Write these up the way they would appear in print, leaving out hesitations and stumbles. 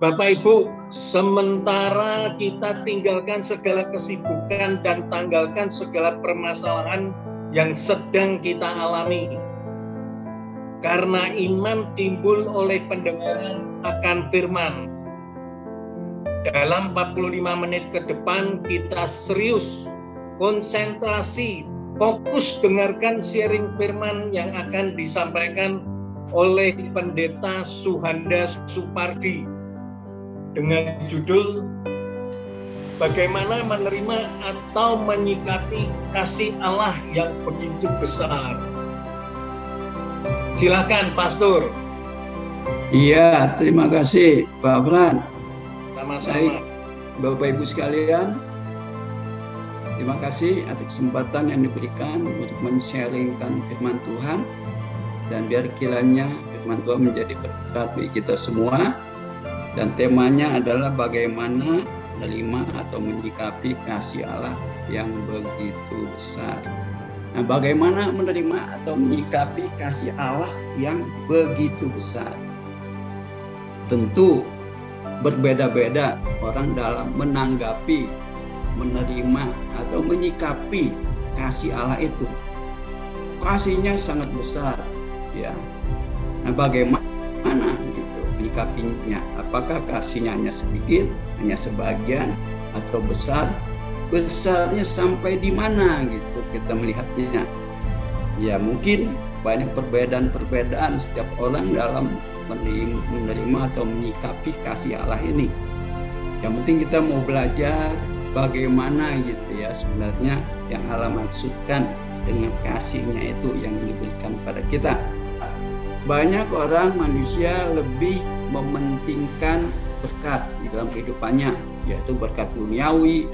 Bapak Ibu, sementara kita tinggalkan segala kesibukan dan tanggalkan segala permasalahan yang sedang kita alami. Karena iman timbul oleh pendengaran akan firman. Dalam 45 menit ke depan kita serius, konsentrasi, fokus dengarkan sharing firman yang akan disampaikan oleh Pendeta Suhanda Supardi dengan judul Bagaimana Menerima atau Menyikapi Kasih Allah yang Begitu Besar. Silakan, Pastor. Iya, terima kasih, Pak Fran. Sama-sama. Baik, Bapak Ibu sekalian, terima kasih atas kesempatan yang diberikan untuk men-sharingkan firman Tuhan, dan biar kiranya firman Tuhan menjadi berkat bagi kita semua. Dan temanya adalah bagaimana menerima atau menyikapi kasih Allah yang begitu besar. Nah, bagaimana menerima atau menyikapi kasih Allah yang begitu besar? Tentu berbeda-beda orang dalam menanggapi, menerima atau menyikapi kasih Allah itu. Kasihnya sangat besar, ya. Nah, bagaimana gitu menyikapinya? Apakah kasihnya hanya sedikit, hanya sebagian, atau besar? Besarnya sampai di mana gitu kita melihatnya? Ya, mungkin banyak perbedaan-perbedaan setiap orang dalam menerima atau menyikapi kasih Allah ini. Yang penting kita mau belajar bagaimana gitu ya sebenarnya yang Allah maksudkan dengan kasihnya itu yang diberikan pada kita. Banyak orang manusia lebih mementingkan berkat di dalam kehidupannya, yaitu berkat duniawi,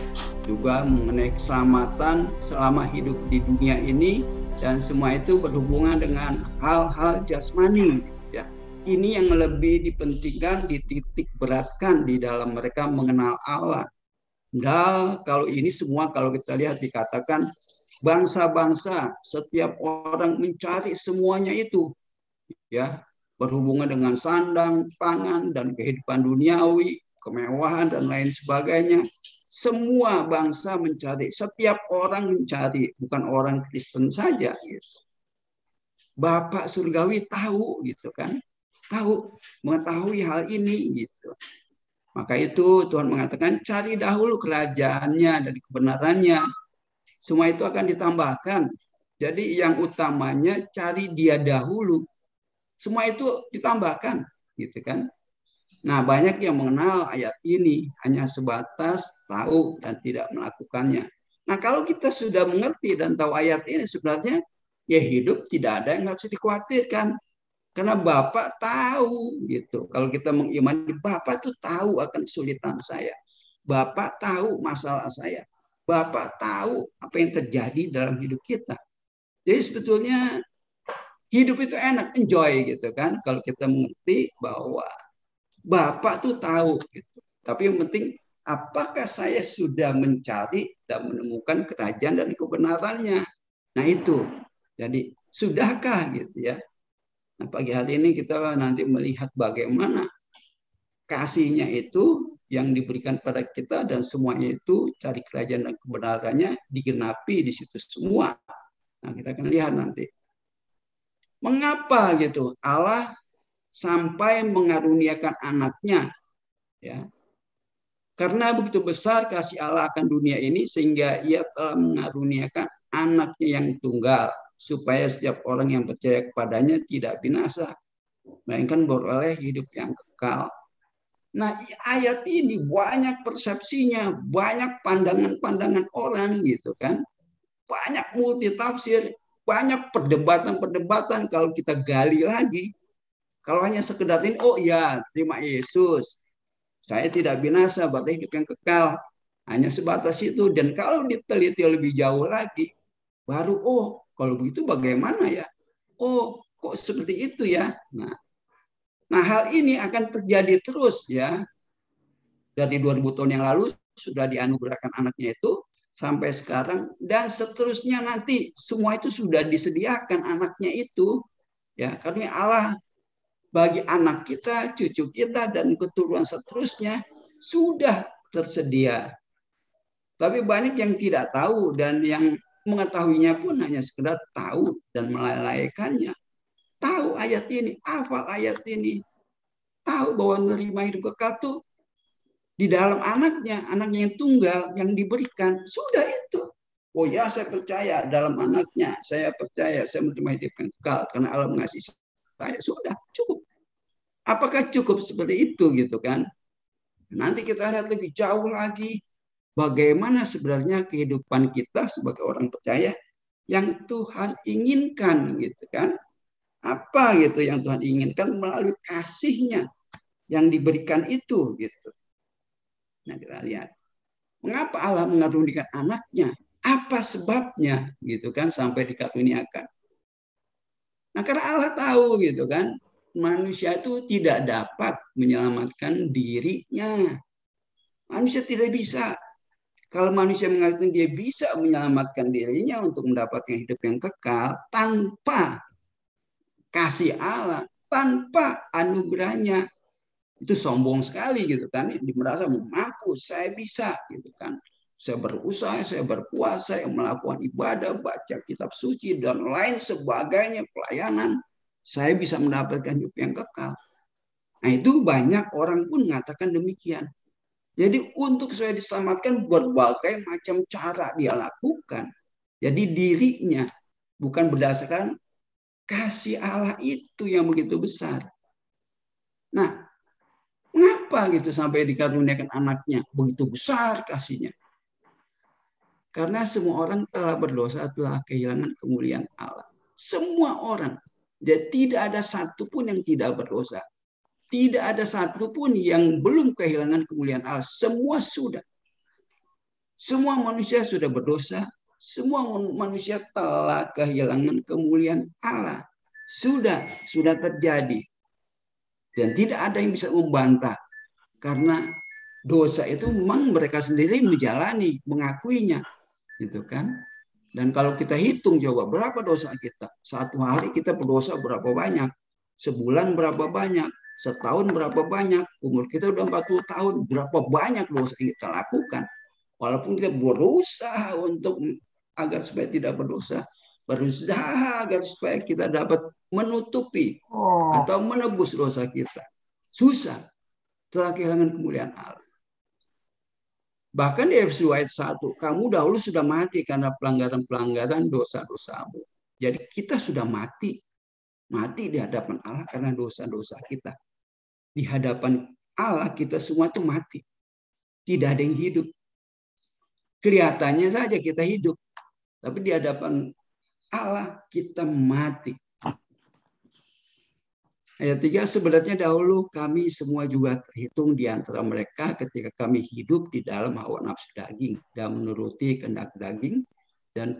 juga mengenai keselamatan selama hidup di dunia ini, dan semua itu berhubungan dengan hal-hal jasmani. Ya, ini yang lebih dipentingkan, dititik beratkan di dalam mereka mengenal Allah. Dan kalau ini semua kalau kita lihat dikatakan bangsa-bangsa, setiap orang mencari semuanya itu, ya, berhubungan dengan sandang, pangan, dan kehidupan duniawi, kemewahan, dan lain sebagainya. Semua bangsa mencari, setiap orang mencari, bukan orang Kristen saja. Gitu. Bapak Surgawi tahu, gitu kan, mengetahui hal ini, gitu. Maka itu Tuhan mengatakan, cari dahulu kerajaannya dan kebenarannya. Semua itu akan ditambahkan. Jadi yang utamanya cari Dia dahulu. Semua itu ditambahkan, gitu kan. Nah, banyak yang mengenal ayat ini hanya sebatas tahu dan tidak melakukannya. Nah, kalau kita sudah mengerti dan tahu ayat ini, sebenarnya ya hidup tidak ada yang harus dikhawatirkan. Karena Bapak tahu, gitu. Kalau kita mengimani, Bapak tuh tahu akan kesulitan saya. Bapak tahu masalah saya. Bapak tahu apa yang terjadi dalam hidup kita. Jadi sebetulnya hidup itu enak, enjoy gitu kan. Kalau kita mengerti bahwa Bapak tuh tahu gitu. Tapi yang penting apakah saya sudah mencari dan menemukan kerajaan dan kebenarannya. Nah itu. Jadi sudahkah gitu ya. Nah pagi hari ini kita nanti melihat bagaimana kasihnya itu yang diberikan pada kita dan semuanya itu cari kerajaan dan kebenarannya digenapi di situ semua. Nah kita akan lihat nanti. Mengapa gitu Allah sampai mengaruniakan anaknya, ya? Karena begitu besar kasih Allah akan dunia ini sehingga Ia telah mengaruniakan anaknya yang tunggal supaya setiap orang yang percaya kepadanya tidak binasa, melainkan beroleh hidup yang kekal. Nah, ayat ini banyak persepsinya, banyak pandangan-pandangan orang gitu kan, banyak multitafsir. Banyak perdebatan-perdebatan kalau kita gali lagi. Kalau hanya sekedar ini, oh ya, terima Yesus. Saya tidak binasa, berarti hidup yang kekal. Hanya sebatas itu. Dan kalau diteliti lebih jauh lagi, baru, oh, kalau begitu bagaimana ya? Oh, kok seperti itu ya? Nah hal ini akan terjadi terus ya. Dari 2000 tahun yang lalu sudah dianugerahkan anaknya itu, sampai sekarang dan seterusnya nanti semua itu sudah disediakan anaknya itu ya karena Allah bagi anak kita, cucu kita, dan keturunan seterusnya sudah tersedia. Tapi banyak yang tidak tahu, dan yang mengetahuinya pun hanya sekedar tahu dan melalaikannya. Tahu ayat ini, hafal ayat ini, tahu bahwa menerima hidup kekal itu di dalam anaknya yang tunggal yang diberikan. Sudah itu. Oh ya, saya percaya dalam anaknya, saya percaya saya menerima hidup yang kekal karena Allah mengasihi saya. Sudah, cukup. Apakah cukup seperti itu gitu kan? Nanti kita lihat lebih jauh lagi bagaimana sebenarnya kehidupan kita sebagai orang percaya yang Tuhan inginkan gitu kan? Apa gitu yang Tuhan inginkan melalui kasih-Nya yang diberikan itu gitu. Nah, kita lihat mengapa Allah mengaruniakan anaknya, apa sebabnya gitu kan sampai dikaruniakan. Nah, karena Allah tahu gitu kan, manusia itu tidak dapat menyelamatkan dirinya. Manusia tidak bisa. Kalau manusia mengatakan dia bisa menyelamatkan dirinya untuk mendapatkan hidup yang kekal tanpa kasih Allah, tanpa anugerahnya, itu sombong sekali gitu kan. Dia merasa mampu, saya bisa gitu kan. Saya berusaha, saya berpuasa, saya melakukan ibadah, baca kitab suci dan lain sebagainya, pelayanan, saya bisa mendapatkan hidup yang kekal. Nah, itu banyak orang pun mengatakan demikian. Jadi untuk supaya diselamatkan berbagai macam cara dia lakukan. Jadi dirinya bukan berdasarkan kasih Allah itu yang begitu besar. Nah, mengapa gitu sampai dikaruniakan anaknya begitu besar kasihnya? Karena semua orang telah berdosa, telah kehilangan kemuliaan Allah. Semua orang. Jadi tidak ada satupun yang tidak berdosa. Tidak ada satupun yang belum kehilangan kemuliaan Allah. Semua sudah. Semua manusia sudah berdosa. Semua manusia telah kehilangan kemuliaan Allah. Sudah terjadi. Dan tidak ada yang bisa membantah. Karena dosa itu memang mereka sendiri menjalani, mengakuinya. Gitu kan? Dan kalau kita hitung coba berapa dosa kita. Satu hari kita berdosa berapa banyak. Sebulan berapa banyak. Setahun berapa banyak, umur kita udah 40 tahun, berapa banyak dosa yang kita lakukan. Walaupun kita berusaha untuk agar supaya tidak berdosa, berusaha agar supaya kita dapat menutupi atau menebus dosa kita. Susah, telah kehilangan kemuliaan Allah. Bahkan di Efesus ayat 1, kamu dahulu sudah mati karena pelanggaran-pelanggaran dosa-dosamu. Jadi kita sudah mati di hadapan Allah karena dosa-dosa kita. Di hadapan Allah kita semua itu mati. Tidak ada yang hidup. Kelihatannya saja kita hidup. Tapi di hadapan Allah kita mati. Ayat 3, sebenarnya dahulu kami semua juga terhitung di antara mereka ketika kami hidup di dalam hawa nafsu daging dan menuruti kehendak daging dan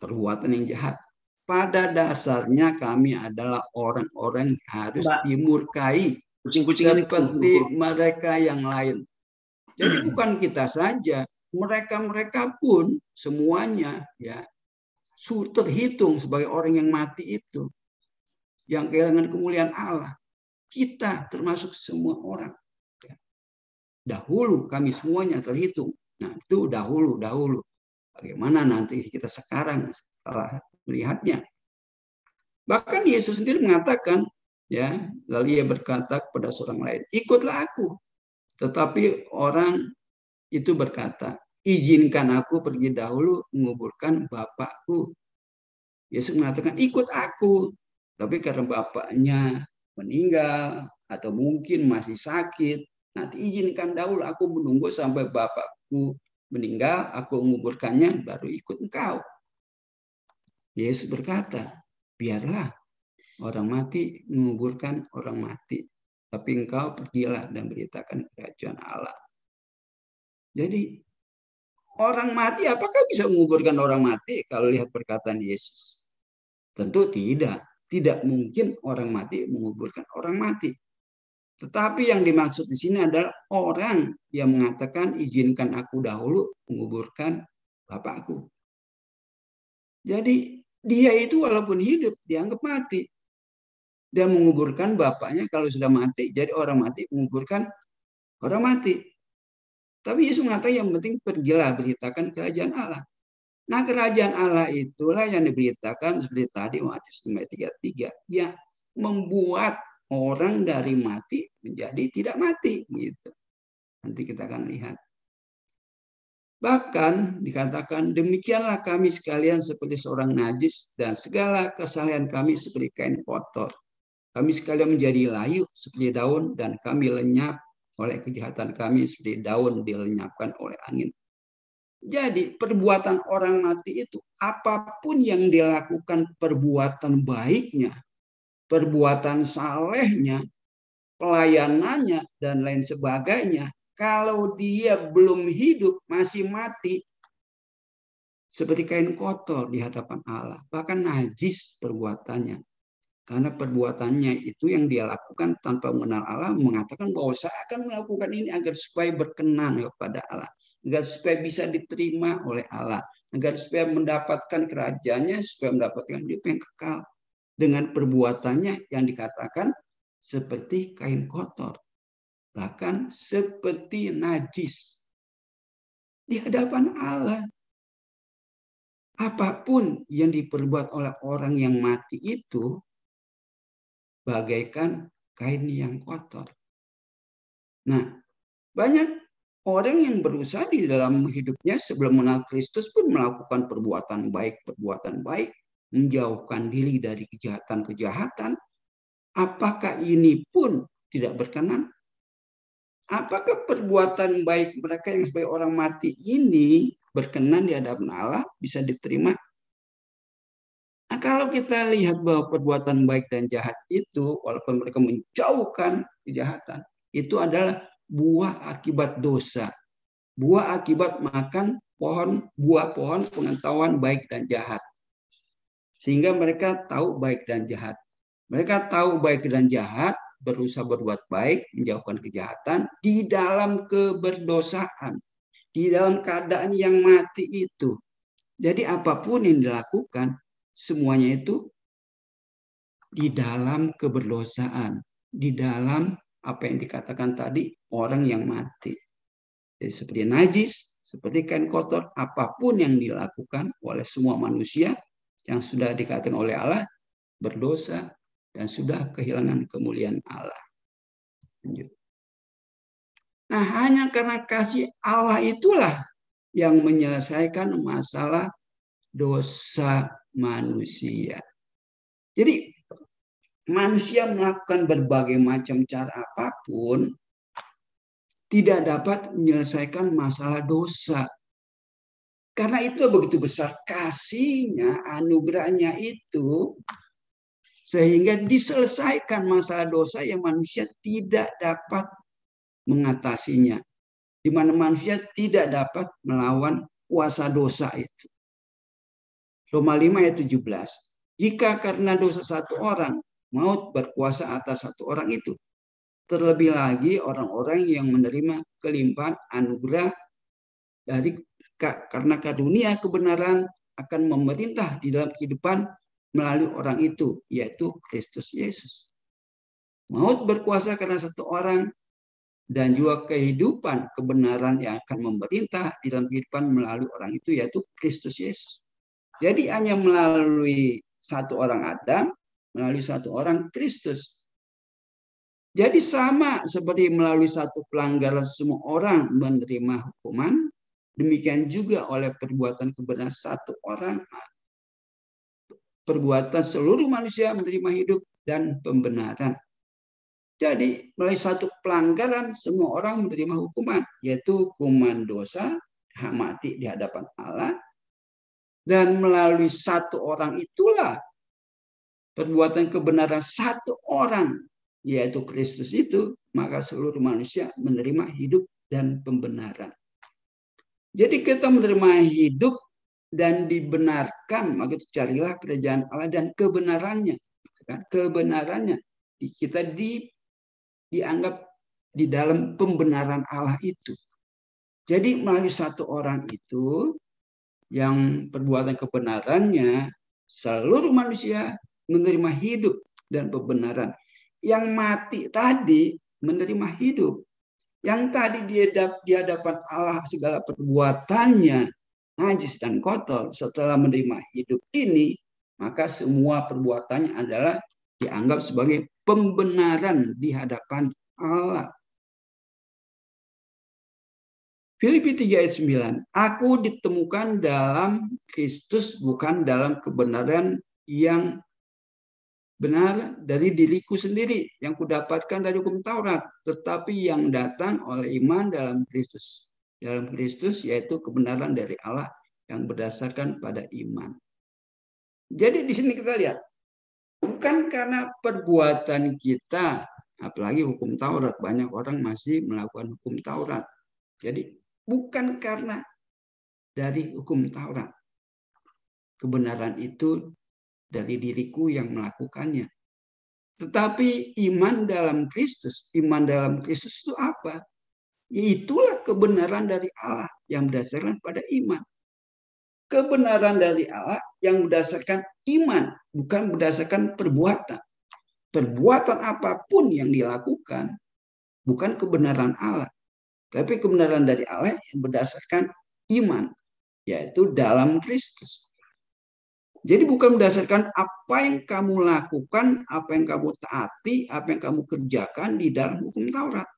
perbuatan yang jahat. Pada dasarnya kami adalah orang-orang yang harus dimurkai seperti mereka yang lain. Jadi bukan kita saja, mereka pun semuanya ya terhitung sebagai orang yang mati itu, yang kehilangan kemuliaan Allah. Kita termasuk semua orang. Dahulu kami semuanya terhitung. Nah, itu dahulu. Bagaimana nanti kita sekarang setelah melihatnya? Bahkan Yesus sendiri mengatakan, ya, lalu ia berkata kepada seorang lain, ikutlah aku. Tetapi orang itu berkata, izinkan aku pergi dahulu menguburkan bapakku. Yesus mengatakan, ikut aku. Tapi karena bapaknya meninggal atau mungkin masih sakit, nanti izinkan dahulu aku menunggu sampai bapakku meninggal, aku menguburkannya, baru ikut engkau. Yesus berkata, biarlah orang mati menguburkan orang mati. Tapi engkau pergilah dan beritakan kerajaan Allah. Jadi orang mati apakah bisa menguburkan orang mati kalau lihat perkataan Yesus? Tentu tidak. Tidak mungkin orang mati menguburkan orang mati. Tetapi yang dimaksud di sini adalah orang yang mengatakan izinkan aku dahulu menguburkan bapakku. Jadi dia itu walaupun hidup dianggap mati. Dia menguburkan bapaknya kalau sudah mati. Jadi orang mati menguburkan orang mati. Tapi Yesus mengatakan yang penting pergilah beritakan kerajaan Allah. Nah, kerajaan Allah itulah yang diberitakan seperti tadi Matius 5:33 yang membuat orang dari mati menjadi tidak mati gitu. Nanti kita akan lihat. Bahkan dikatakan, demikianlah kami sekalian seperti seorang najis dan segala kesalahan kami seperti kain kotor. Kami sekalian menjadi layu seperti daun dan kami lenyap oleh kejahatan kami seperti daun dilenyapkan oleh angin. Jadi perbuatan orang mati itu apapun yang dilakukan, perbuatan baiknya, perbuatan salehnya, pelayanannya dan lain sebagainya, kalau dia belum hidup, masih mati, seperti kain kotor di hadapan Allah. Bahkan najis perbuatannya. Karena perbuatannya itu yang dia lakukan tanpa mengenal Allah, mengatakan bahwa saya akan melakukan ini agar supaya berkenan kepada Allah. Agar supaya bisa diterima oleh Allah. Agar supaya mendapatkan kerajaannya, supaya mendapatkan hidup yang kekal. Dengan perbuatannya yang dikatakan seperti kain kotor. Bahkan seperti najis di hadapan Allah. Apapun yang diperbuat oleh orang yang mati itu bagaikan kain yang kotor. Nah, banyak orang yang berusaha di dalam hidupnya sebelum mengenal Kristus pun melakukan perbuatan baik, menjauhkan diri dari kejahatan-kejahatan. Apakah ini pun tidak berkenan? Apakah perbuatan baik mereka yang sebagai orang mati ini berkenan di hadapan Allah, bisa diterima? Nah, kalau kita lihat bahwa perbuatan baik dan jahat itu, walaupun mereka menjauhkan kejahatan, itu adalah buah akibat dosa. Buah akibat makan buah pohon pengetahuan baik dan jahat. Sehingga mereka tahu baik dan jahat. Mereka tahu baik dan jahat, berusaha berbuat baik, menjauhkan kejahatan di dalam keberdosaan, di dalam keadaan yang mati itu. Jadi apapun yang dilakukan, semuanya itu di dalam keberdosaan, di dalam apa yang dikatakan tadi, orang yang mati. Jadi seperti najis, seperti kain kotor, apapun yang dilakukan oleh semua manusia yang sudah dikatakan oleh Allah, berdosa, dan sudah kehilangan kemuliaan Allah. Lanjut. Nah, hanya karena kasih Allah itulah yang menyelesaikan masalah dosa manusia. Jadi manusia melakukan berbagai macam cara apapun tidak dapat menyelesaikan masalah dosa. Karena itu begitu besar kasihnya, anugerahnya itu, sehingga diselesaikan masalah dosa yang manusia tidak dapat mengatasinya. Di mana manusia tidak dapat melawan kuasa dosa itu. Roma 5 ayat 17. Jika karena dosa satu orang, maut berkuasa atas satu orang itu. Terlebih lagi orang-orang yang menerima kelimpahan anugerah dari karena karunia kebenaran akan memerintah di dalam kehidupan melalui orang itu, yaitu Kristus Yesus. Maut berkuasa karena satu orang, dan juga kehidupan kebenaran yang akan memerintah di dalam kehidupan melalui orang itu, yaitu Kristus Yesus. Jadi hanya melalui satu orang Adam, melalui satu orang Kristus. Jadi sama seperti melalui satu pelanggaran semua orang menerima hukuman, demikian juga oleh perbuatan kebenaran satu orang, perbuatan seluruh manusia menerima hidup dan pembenaran. Jadi melalui satu pelanggaran semua orang menerima hukuman, yaitu hukuman dosa, hak mati di hadapan Allah. Dan melalui satu orang itulah perbuatan kebenaran satu orang, yaitu Kristus itu, maka seluruh manusia menerima hidup dan pembenaran. Jadi kita menerima hidup dan dibenarkan, maka itu carilah kerajaan Allah dan kebenarannya. Kebenarannya kita dianggap di dalam pembenaran Allah itu. Jadi melalui satu orang itu yang perbuatan kebenarannya seluruh manusia menerima hidup dan kebenaran. Yang mati tadi menerima hidup. Yang tadi di hadapan Allah segala perbuatannya najis dan kotor, setelah menerima hidup ini, maka semua perbuatannya adalah dianggap sebagai pembenaran di hadapan Allah. Filipi 3 ayat 9. Aku ditemukan dalam Kristus bukan dalam kebenaran yang benar dari diriku sendiri yang kudapatkan dari hukum Taurat, tetapi yang datang oleh iman dalam Kristus. Dalam Kristus yaitu kebenaran dari Allah yang berdasarkan pada iman. Jadi di sini kita lihat, bukan karena perbuatan kita, apalagi hukum Taurat, banyak orang masih melakukan hukum Taurat. Jadi bukan karena dari hukum Taurat. Kebenaran itu dari diriku yang melakukannya. Tetapi iman dalam Kristus. Iman dalam Kristus itu apa? Yaitulah kebenaran dari Allah yang berdasarkan pada iman. Kebenaran dari Allah yang berdasarkan iman, bukan berdasarkan perbuatan. Perbuatan apapun yang dilakukan bukan kebenaran Allah, tapi kebenaran dari Allah yang berdasarkan iman, yaitu dalam Kristus. Jadi bukan berdasarkan apa yang kamu lakukan, apa yang kamu taati, apa yang kamu kerjakan di dalam hukum Taurat.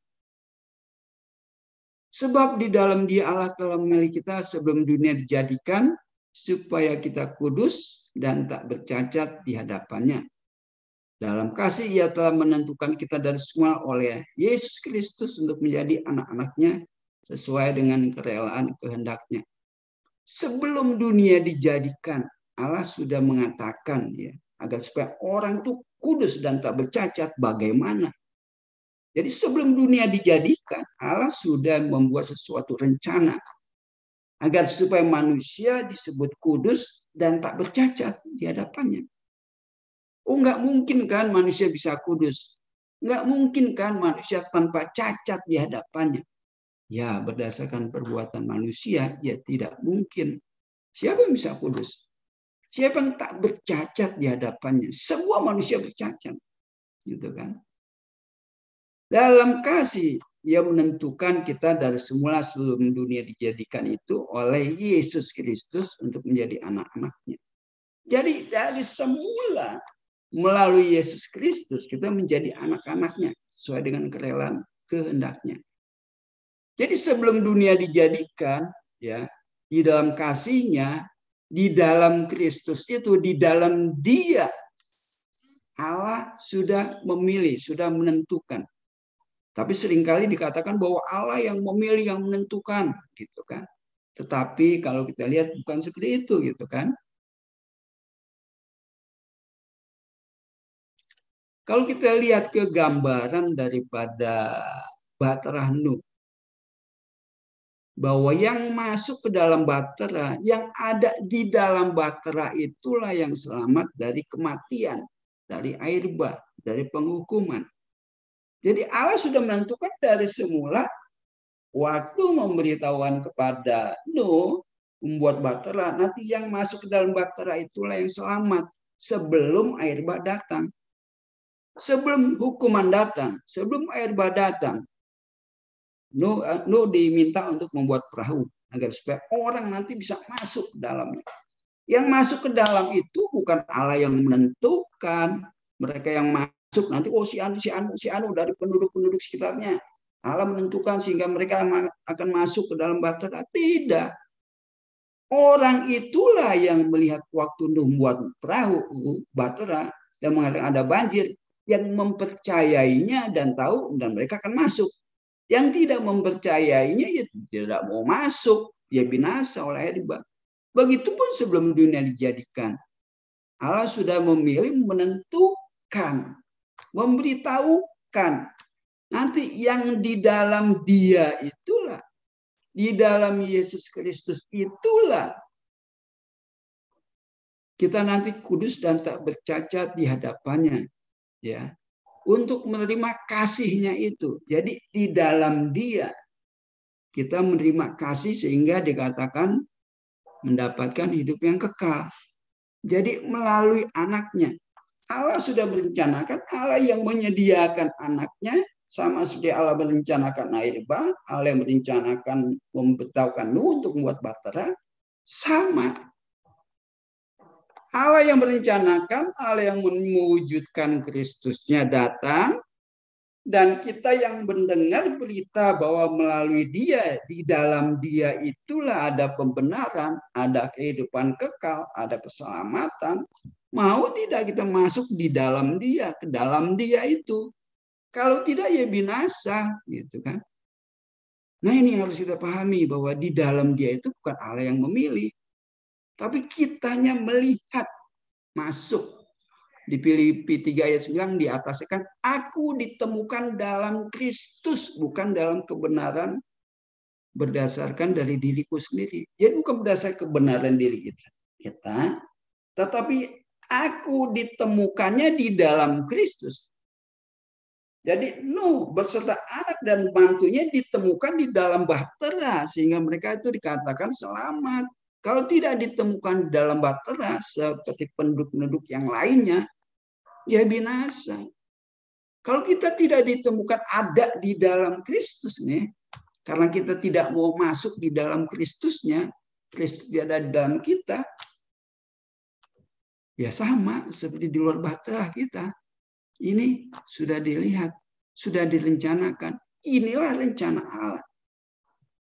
Sebab di dalam Dia Allah telah memilih kita sebelum dunia dijadikan, supaya kita kudus dan tak bercacat di hadapannya. Dalam kasih Ia telah menentukan kita dari semula oleh Yesus Kristus untuk menjadi anak-anaknya sesuai dengan kerelaan kehendak-Nya. Sebelum dunia dijadikan, Allah sudah mengatakan ya, agar supaya orang itu kudus dan tak bercacat. Bagaimana? Jadi sebelum dunia dijadikan, Allah sudah membuat sesuatu rencana agar supaya manusia disebut kudus dan tak bercacat di hadapannya. Oh, nggak mungkin kan manusia bisa kudus. Nggak mungkin kan manusia tanpa cacat di hadapannya. Ya, berdasarkan perbuatan manusia, ya tidak mungkin. Siapa yang bisa kudus? Siapa yang tak bercacat di hadapannya? Semua manusia bercacat. Gitu kan? Dalam kasih, Ia menentukan kita dari semula sebelum dunia dijadikan itu oleh Yesus Kristus untuk menjadi anak-anaknya. Jadi dari semula melalui Yesus Kristus kita menjadi anak-anaknya sesuai dengan kerelaan kehendak-Nya. Jadi sebelum dunia dijadikan, ya di dalam kasih-Nya, di dalam Kristus itu, di dalam Dia, Allah sudah memilih, sudah menentukan. Tapi seringkali dikatakan bahwa Allah yang memilih, yang menentukan, gitu kan. Tetapi kalau kita lihat bukan seperti itu, gitu kan. Kalau kita lihat ke gambaran daripada Bahtera Nuh, bahwa yang masuk ke dalam Bahtera, yang ada di dalam Bahtera itulah yang selamat dari kematian, dari air bah, dari penghukuman. Jadi Allah sudah menentukan dari semula waktu memberitahuan kepada Nuh membuat Bahtera, nanti yang masuk ke dalam Bahtera itulah yang selamat sebelum air bah datang. Sebelum hukuman datang, sebelum air bah datang, Nuh diminta untuk membuat perahu agar supaya orang nanti bisa masuk ke dalamnya. Yang masuk ke dalam itu bukan Allah yang menentukan, mereka yang masuk nanti si anu dari penduduk sekitarnya. Allah menentukan sehingga mereka akan masuk ke dalam Bahtera. Tidak. Orang itulah yang melihat waktu Nuh membuat perahu Bahtera dan mengatakan ada banjir, yang mempercayainya dan tahu dan mereka akan masuk. Yang tidak mempercayainya ya tidak mau masuk, ya binasa oleh air bah. Begitupun sebelum dunia dijadikan, Allah sudah memilih, menentukan, memberitahukan nanti yang di dalam Dia itulah, di dalam Yesus Kristus itulah kita nanti kudus dan tak bercacat di hadapannya, ya, untuk menerima kasih-Nya itu. Jadi di dalam Dia kita menerima kasih sehingga dikatakan mendapatkan hidup yang kekal. Jadi melalui anaknya. Allah sudah merencanakan, Allah yang menyediakan anaknya, sama seperti Allah merencanakan air bah, Allah yang merencanakan membetaukan Nuh untuk membuat bahtera, sama. Allah yang merencanakan, Allah yang mewujudkan Kristusnya datang, dan kita yang mendengar berita bahwa melalui dia, di dalam dia itulah ada pembenaran, ada kehidupan kekal, ada keselamatan. Mau tidak kita masuk di dalam dia, ke dalam dia itu. Kalau tidak ya binasa, gitu kan. Nah ini harus kita pahami bahwa di dalam dia itu bukan Allah yang memilih, tapi kitanya melihat masuk. Di Filipi 3 ayat 9 di atasnya kan, aku ditemukan dalam Kristus, bukan dalam kebenaran berdasarkan dari diriku sendiri. Jadi bukan berdasarkan kebenaran diri kita, tetapi aku ditemukannya di dalam Kristus. Jadi Nuh beserta anak dan mantunya ditemukan di dalam bahtera, sehingga mereka itu dikatakan selamat. Kalau tidak ditemukan dalam bahtera seperti penduduk-penduduk yang lainnya, ya binasa. Kalau kita tidak ditemukan ada di dalam Kristus nih, karena kita tidak mau masuk di dalam Kristusnya, Kristus tidak ada di dalam kita, ya sama seperti di luar bahtera kita. Ini sudah dilihat, sudah direncanakan. Inilah rencana Allah.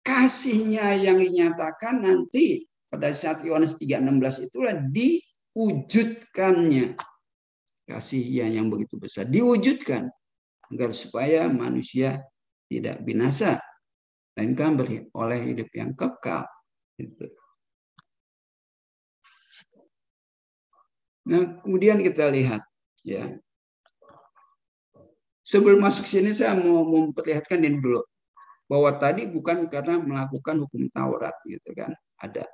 Kasihnya yang dinyatakan nanti pada saat Yohanes 3:16 itulah diwujudkannya. Kasih yang begitu besar diwujudkan agar supaya manusia tidak binasa, melainkan beroleh hidup yang kekal. Nah, kemudian kita lihat, ya. Sebelum masuk sini saya mau memperlihatkan ini dulu, bahwa tadi bukan karena melakukan hukum Taurat, gitu kan? Ada.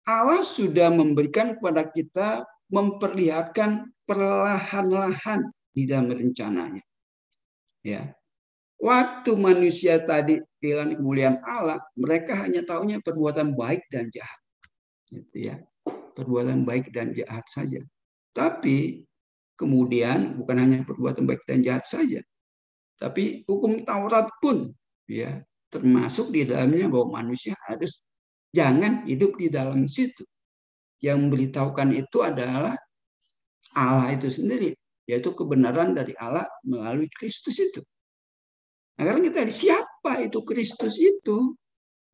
Allah sudah memberikan kepada kita, memperlihatkan perlahan-lahan di dalam rencananya. Ya. Waktu manusia tadi kehilangan kemuliaan Allah, mereka hanya tahunya perbuatan baik dan jahat. Gitu ya. Perbuatan baik dan jahat saja. Tapi kemudian bukan hanya perbuatan baik dan jahat saja, tapi hukum Taurat pun ya termasuk di dalamnya bahwa manusia harus jangan hidup di dalam situ. Yang memberitahukan itu adalah Allah itu sendiri, yaitu kebenaran dari Allah melalui Kristus itu. Nah, karena kita lihat siapa itu Kristus itu,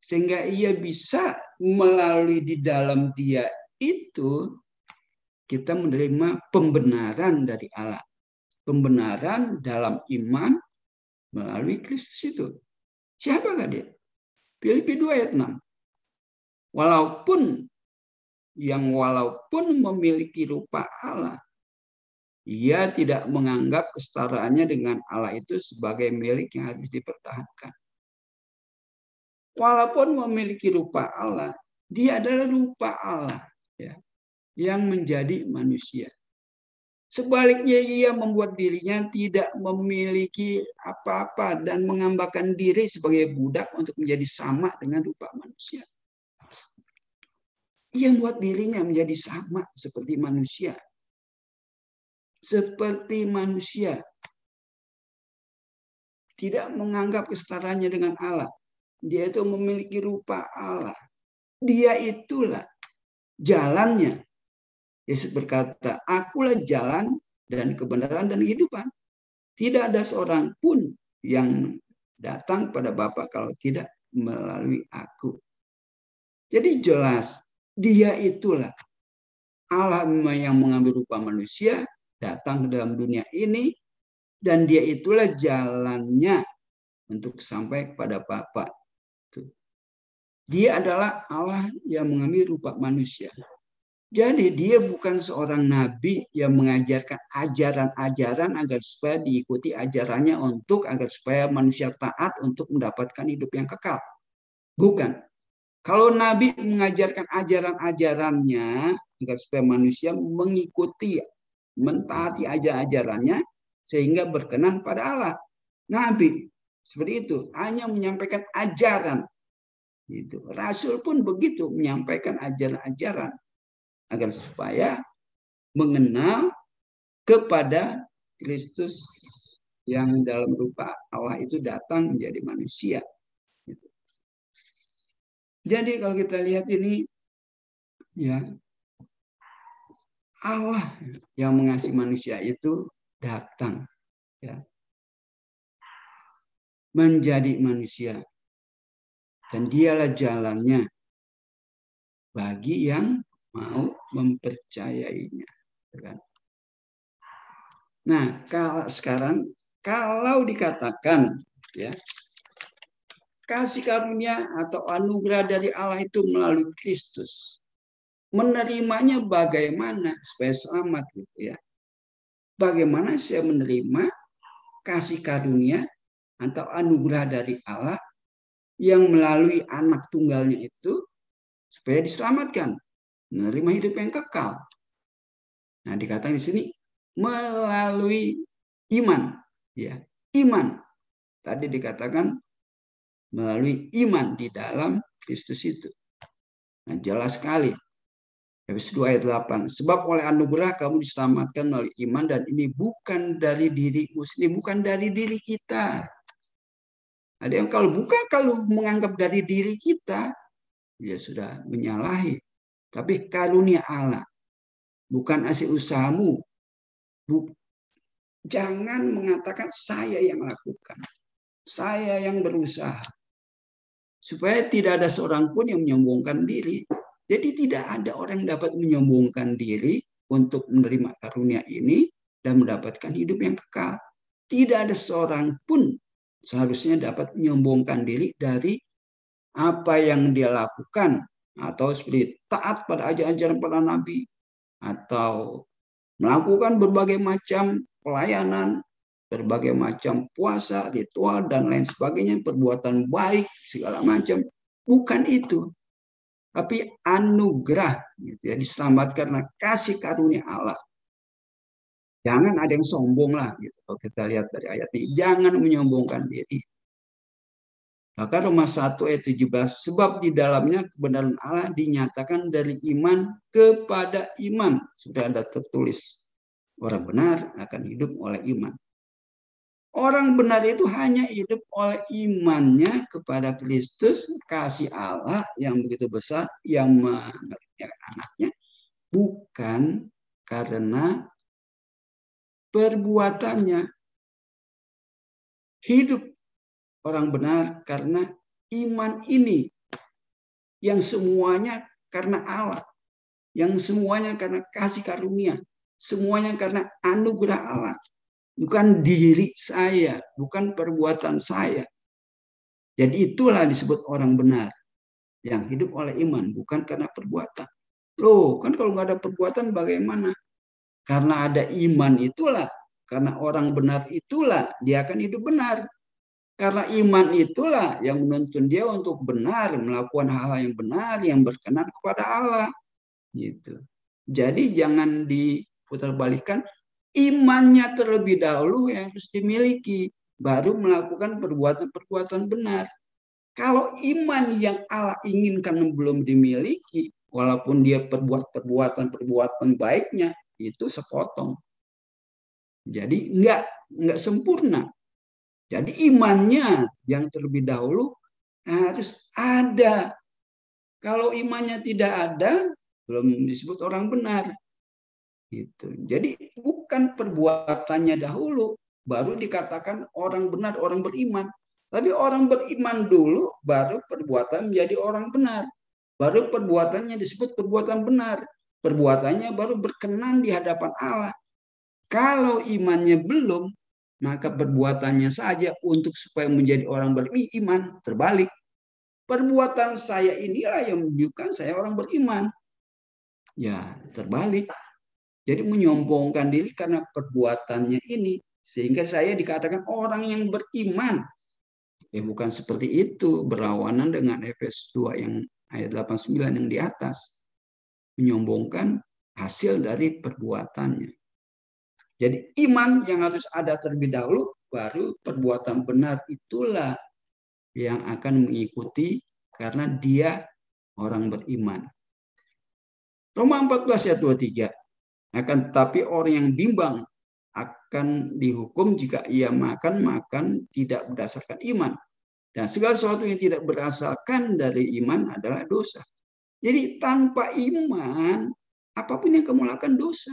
sehingga ia bisa melalui di dalam dia itu kita menerima pembenaran dari Allah. Pembenaran dalam iman melalui Kristus itu. Siapakah dia? Filipi 2 ayat 6. Walaupun memiliki rupa Allah, ia tidak menganggap kesetaraannya dengan Allah itu sebagai milik yang harus dipertahankan. Walaupun memiliki rupa Allah, dia adalah rupa Allah ya, yang menjadi manusia. Sebaliknya ia membuat dirinya tidak memiliki apa-apa dan mengambakan diri sebagai budak untuk menjadi sama dengan rupa manusia. Ia membuat dirinya menjadi sama seperti manusia. Seperti manusia. Tidak menganggap kesetaraannya dengan Allah. Dia itu memiliki rupa Allah. Dia itulah jalannya. Yesus berkata, akulah jalan dan kebenaran dan kehidupan. Tidak ada seorang pun yang datang pada Bapa kalau tidak melalui aku. Jadi jelas, dia itulah Allah yang mengambil rupa manusia, datang ke dalam dunia ini, dan dia itulah jalannya untuk sampai kepada Bapa. Dia adalah Allah yang mengambil rupa manusia. Jadi dia bukan seorang nabi yang mengajarkan ajaran-ajaran agar supaya diikuti ajarannya agar supaya manusia taat untuk mendapatkan hidup yang kekal. Bukan. Kalau nabi mengajarkan ajaran-ajarannya agar supaya manusia mengikuti, mentaati ajaran-ajarannya sehingga berkenan pada Allah. Nabi seperti itu hanya menyampaikan ajaran. Gitu. Rasul pun begitu menyampaikan ajaran-ajaran agar supaya mengenal kepada Kristus yang dalam rupa Allah itu datang menjadi manusia. Jadi kalau kita lihat ini, ya, Allah yang mengasihi manusia itu datang, ya, menjadi manusia, dan dialah jalannya bagi yang mau mempercayainya. Nah, sekarang kalau dikatakan, ya, kasih karunia atau anugerah dari Allah itu melalui Kristus, menerimanya bagaimana supaya selamat, gitu ya. Bagaimana saya menerima kasih karunia atau anugerah dari Allah yang melalui anak tunggalnya itu supaya diselamatkan, menerima hidup yang kekal. Nah, dikatakan di sini melalui iman, ya, iman. Tadi dikatakan melalui iman di dalam Kristus itu. Nah, jelas sekali. Efesus 2 ayat 8. Sebab oleh anugerah kamu diselamatkan melalui iman, dan ini bukan dari dirimu sendiri, bukan dari diri kita. Ada yang kalau menganggap dari diri kita, ya sudah menyalahi. Tapi karunia Allah, bukan hasil usahamu. Jangan mengatakan saya yang lakukan, saya yang berusaha. Supaya tidak ada seorang pun yang menyombongkan diri. Jadi tidak ada orang yang dapat menyombongkan diri untuk menerima karunia ini dan mendapatkan hidup yang kekal. Tidak ada seorang pun seharusnya dapat menyombongkan diri dari apa yang dia lakukan, atau seperti taat pada ajaran para nabi, atau melakukan berbagai macam pelayanan, berbagai macam puasa, ritual, dan lain sebagainya, perbuatan baik, segala macam. Bukan itu. Tapi anugerah, gitu ya, diselamatkan karena kasih karunia Allah. Jangan ada yang sombong lah, gitu. Kalau kita lihat dari ayat ini, jangan menyombongkan diri. Maka Roma 1 ayat 17, sebab di dalamnya kebenaran Allah dinyatakan dari iman kepada iman. Sudah ada tertulis, orang benar akan hidup oleh iman. Orang benar itu hanya hidup oleh imannya kepada Kristus, kasih Allah yang begitu besar, yang mengaruniakan anaknya, bukan karena perbuatannya. Hidup orang benar karena iman ini, yang semuanya karena Allah, yang semuanya karena kasih karunia, semuanya karena anugerah Allah. Bukan diri saya, bukan perbuatan saya. Jadi itulah disebut orang benar, yang hidup oleh iman, bukan karena perbuatan. Loh, kan kalau nggak ada perbuatan bagaimana? Karena ada iman itulah, karena orang benar itulah, dia akan hidup benar. Karena iman itulah yang menuntun dia untuk benar, melakukan hal-hal yang benar, yang berkenan kepada Allah. Gitu. Jadi jangan diputarbalikkan. Imannya terlebih dahulu yang harus dimiliki, baru melakukan perbuatan-perbuatan benar. Kalau iman yang Allah inginkan belum dimiliki, walaupun dia perbuatan baiknya, itu sepotong. Jadi enggak sempurna. Jadi imannya yang terlebih dahulu harus ada. Kalau imannya tidak ada, belum disebut orang benar. Gitu. Jadi bukan perbuatannya dahulu baru dikatakan orang benar, orang beriman. Tapi orang beriman dulu baru perbuatan menjadi orang benar. Baru perbuatannya disebut perbuatan benar. Perbuatannya baru berkenan di hadapan Allah. Kalau imannya belum, maka perbuatannya saja untuk supaya menjadi orang beriman. Terbalik. Perbuatan saya inilah yang menunjukkan saya orang beriman. Ya, terbalik. Jadi menyombongkan diri karena perbuatannya ini. Sehingga saya dikatakan orang yang beriman. Bukan seperti itu. Berlawanan dengan Efesus 2 yang ayat 89 yang di atas. Menyombongkan hasil dari perbuatannya. Jadi iman yang harus ada terlebih dahulu. Baru perbuatan benar itulah yang akan mengikuti. Karena dia orang beriman. Roma 14 ayat 23. Akan tetapi orang yang bimbang akan dihukum jika ia makan tidak berdasarkan iman. Dan segala sesuatu yang tidak berasalkan dari iman adalah dosa. Jadi tanpa iman, apapun yang kamu lakukan dosa.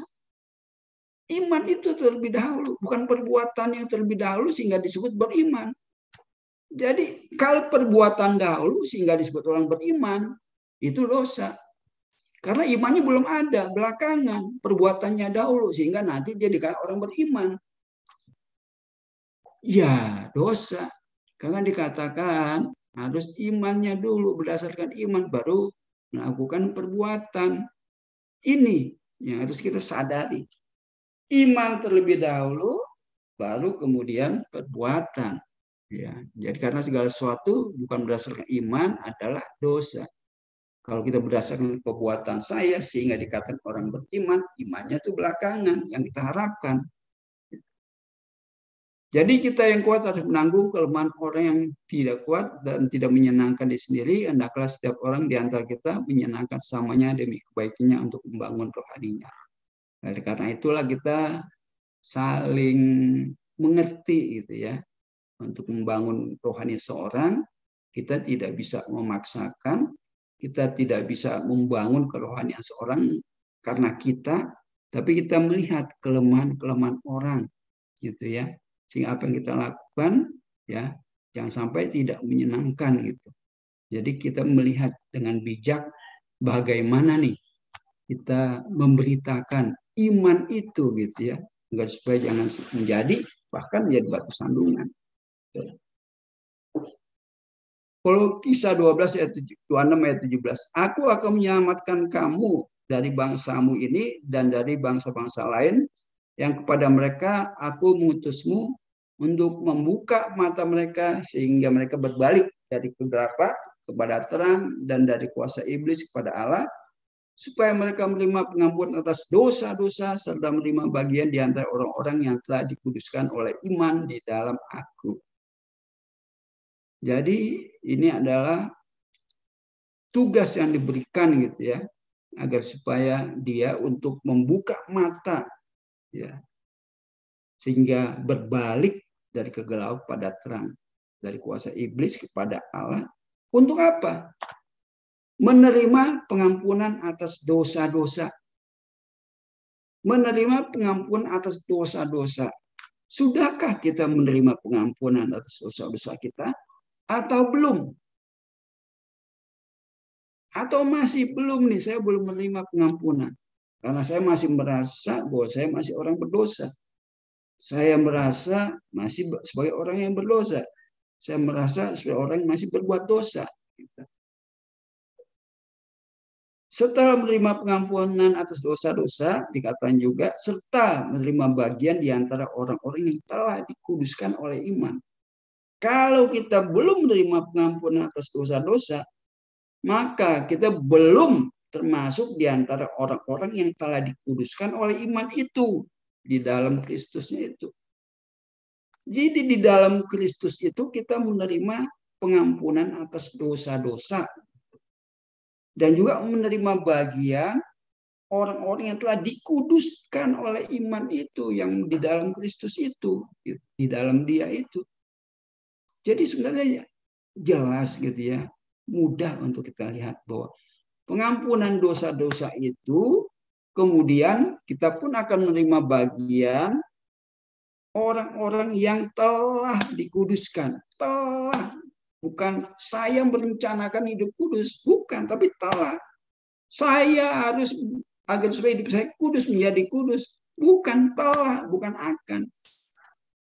Iman itu terlebih dahulu, bukan perbuatan yang terlebih dahulu sehingga disebut beriman. Jadi kalau perbuatan dahulu sehingga disebut orang beriman, itu dosa. Karena imannya belum ada, belakangan. Perbuatannya dahulu sehingga nanti dia dikatakan orang beriman. Ya, dosa. Karena dikatakan harus imannya dulu, berdasarkan iman baru melakukan perbuatan. Ini yang harus kita sadari. Iman terlebih dahulu, baru kemudian perbuatan. Ya, jadi karena segala sesuatu bukan berdasarkan iman adalah dosa. Kalau kita berdasarkan perbuatan saya sehingga dikatakan orang beriman, imannya itu belakangan yang kita harapkan. Jadi kita yang kuat harus menanggung kelemahan orang yang tidak kuat dan tidak menyenangkan diri sendiri. Hendaklah setiap orang di antara kita menyenangkan sesamanya demi kebaikannya untuk membangun rohaninya. Oleh karena itulah kita saling mengerti gitu ya. Untuk membangun rohani seorang, kita tidak bisa memaksakan, kita tidak bisa membangun kerohanian seorang karena kita, tapi kita melihat kelemahan-kelemahan orang, gitu ya. Sehingga apa yang kita lakukan, ya, jangan sampai tidak menyenangkan gitu. Jadi kita melihat dengan bijak bagaimana nih kita memberitakan iman itu, gitu ya, agar supaya jangan menjadi bahkan menjadi batu sandungan. Kalau Kisah 12 ayat 26 ayat 17, aku akan menyelamatkan kamu dari bangsamu ini dan dari bangsa-bangsa lain yang kepada mereka aku mengutusmu untuk membuka mata mereka sehingga mereka berbalik dari kegelapan kepada terang dan dari kuasa iblis kepada Allah, supaya mereka menerima pengampunan atas dosa-dosa serta menerima bagian di antara orang-orang yang telah dikuduskan oleh iman di dalam aku. Jadi ini adalah tugas yang diberikan gitu ya, agar supaya dia untuk membuka mata ya, sehingga berbalik dari kegelapan pada terang, dari kuasa iblis kepada Allah. Untuk apa? Menerima pengampunan atas dosa-dosa. Menerima pengampunan atas dosa-dosa. Sudahkah kita menerima pengampunan atas dosa-dosa kita? Atau belum? Atau masih belum nih, saya belum menerima pengampunan. Karena saya masih merasa bahwa saya masih orang berdosa. Saya merasa masih sebagai orang yang berdosa. Saya merasa sebagai orang yang masih berbuat dosa. Setelah menerima pengampunan atas dosa-dosa, dikatakan juga, serta menerima bagian di antara orang-orang yang telah dikuduskan oleh iman. Kalau kita belum menerima pengampunan atas dosa-dosa, maka kita belum termasuk di antara orang-orang yang telah dikuduskan oleh iman itu di dalam Kristusnya itu. Jadi di dalam Kristus itu kita menerima pengampunan atas dosa-dosa dan juga menerima bagian orang-orang yang telah dikuduskan oleh iman itu yang di dalam Kristus itu, di dalam Dia itu. Jadi sebenarnya jelas gitu ya, mudah untuk kita lihat bahwa pengampunan dosa-dosa itu kemudian kita pun akan menerima bagian orang-orang yang telah dikuduskan. Telah, bukan saya merencanakan hidup kudus, bukan, tapi telah. Saya harus agar supaya hidup saya kudus menjadi kudus, bukan telah, bukan akan.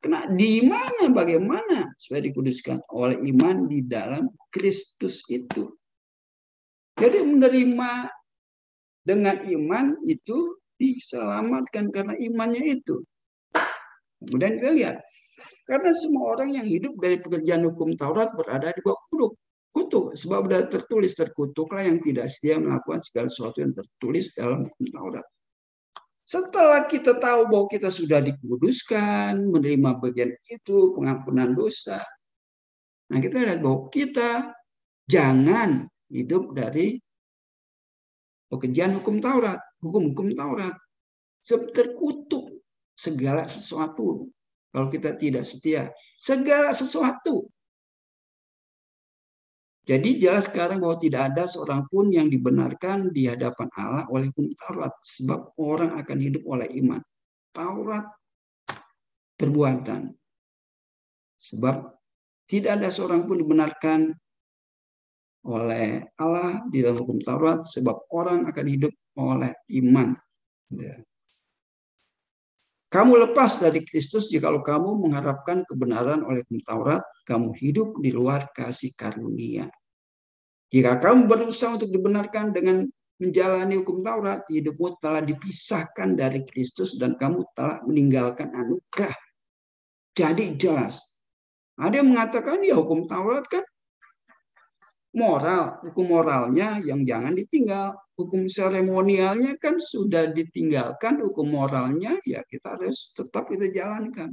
Karena di mana bagaimana supaya dikuduskan oleh iman di dalam Kristus itu. Jadi menerima dengan iman itu diselamatkan karena imannya itu. Kemudian kita lihat, karena semua orang yang hidup dari pekerjaan hukum Taurat berada di bawah kutuk. Sebab sudah tertulis, terkutuklah yang tidak setia melakukan segala sesuatu yang tertulis dalam hukum Taurat. Setelah kita tahu bahwa kita sudah dikuduskan, menerima bagian itu, pengampunan dosa. Nah, kita lihat bahwa kita jangan hidup dari pekerjaan hukum Taurat, hukum-hukum Taurat. Terkutuk. segala sesuatu. Kalau kita tidak setia, segala sesuatu. Jadi jelas sekarang bahwa tidak ada seorang pun yang dibenarkan di hadapan Allah oleh hukum Taurat. Sebab orang akan hidup oleh iman. Taurat perbuatan. Sebab tidak ada seorang pun dibenarkan oleh Allah di dalam hukum Taurat. Sebab orang akan hidup oleh iman. Kamu lepas dari Kristus jikalau kamu mengharapkan kebenaran oleh hukum Taurat, kamu hidup di luar kasih karunia. Jika kamu berusaha untuk dibenarkan dengan menjalani hukum Taurat, hidupmu telah dipisahkan dari Kristus dan kamu telah meninggalkan anugerah. Jadi jelas. Ada yang mengatakan ya hukum Taurat kan moral, hukum moralnya yang jangan ditinggal. Hukum seremonialnya kan sudah ditinggalkan, hukum moralnya ya kita harus tetap kita jalankan.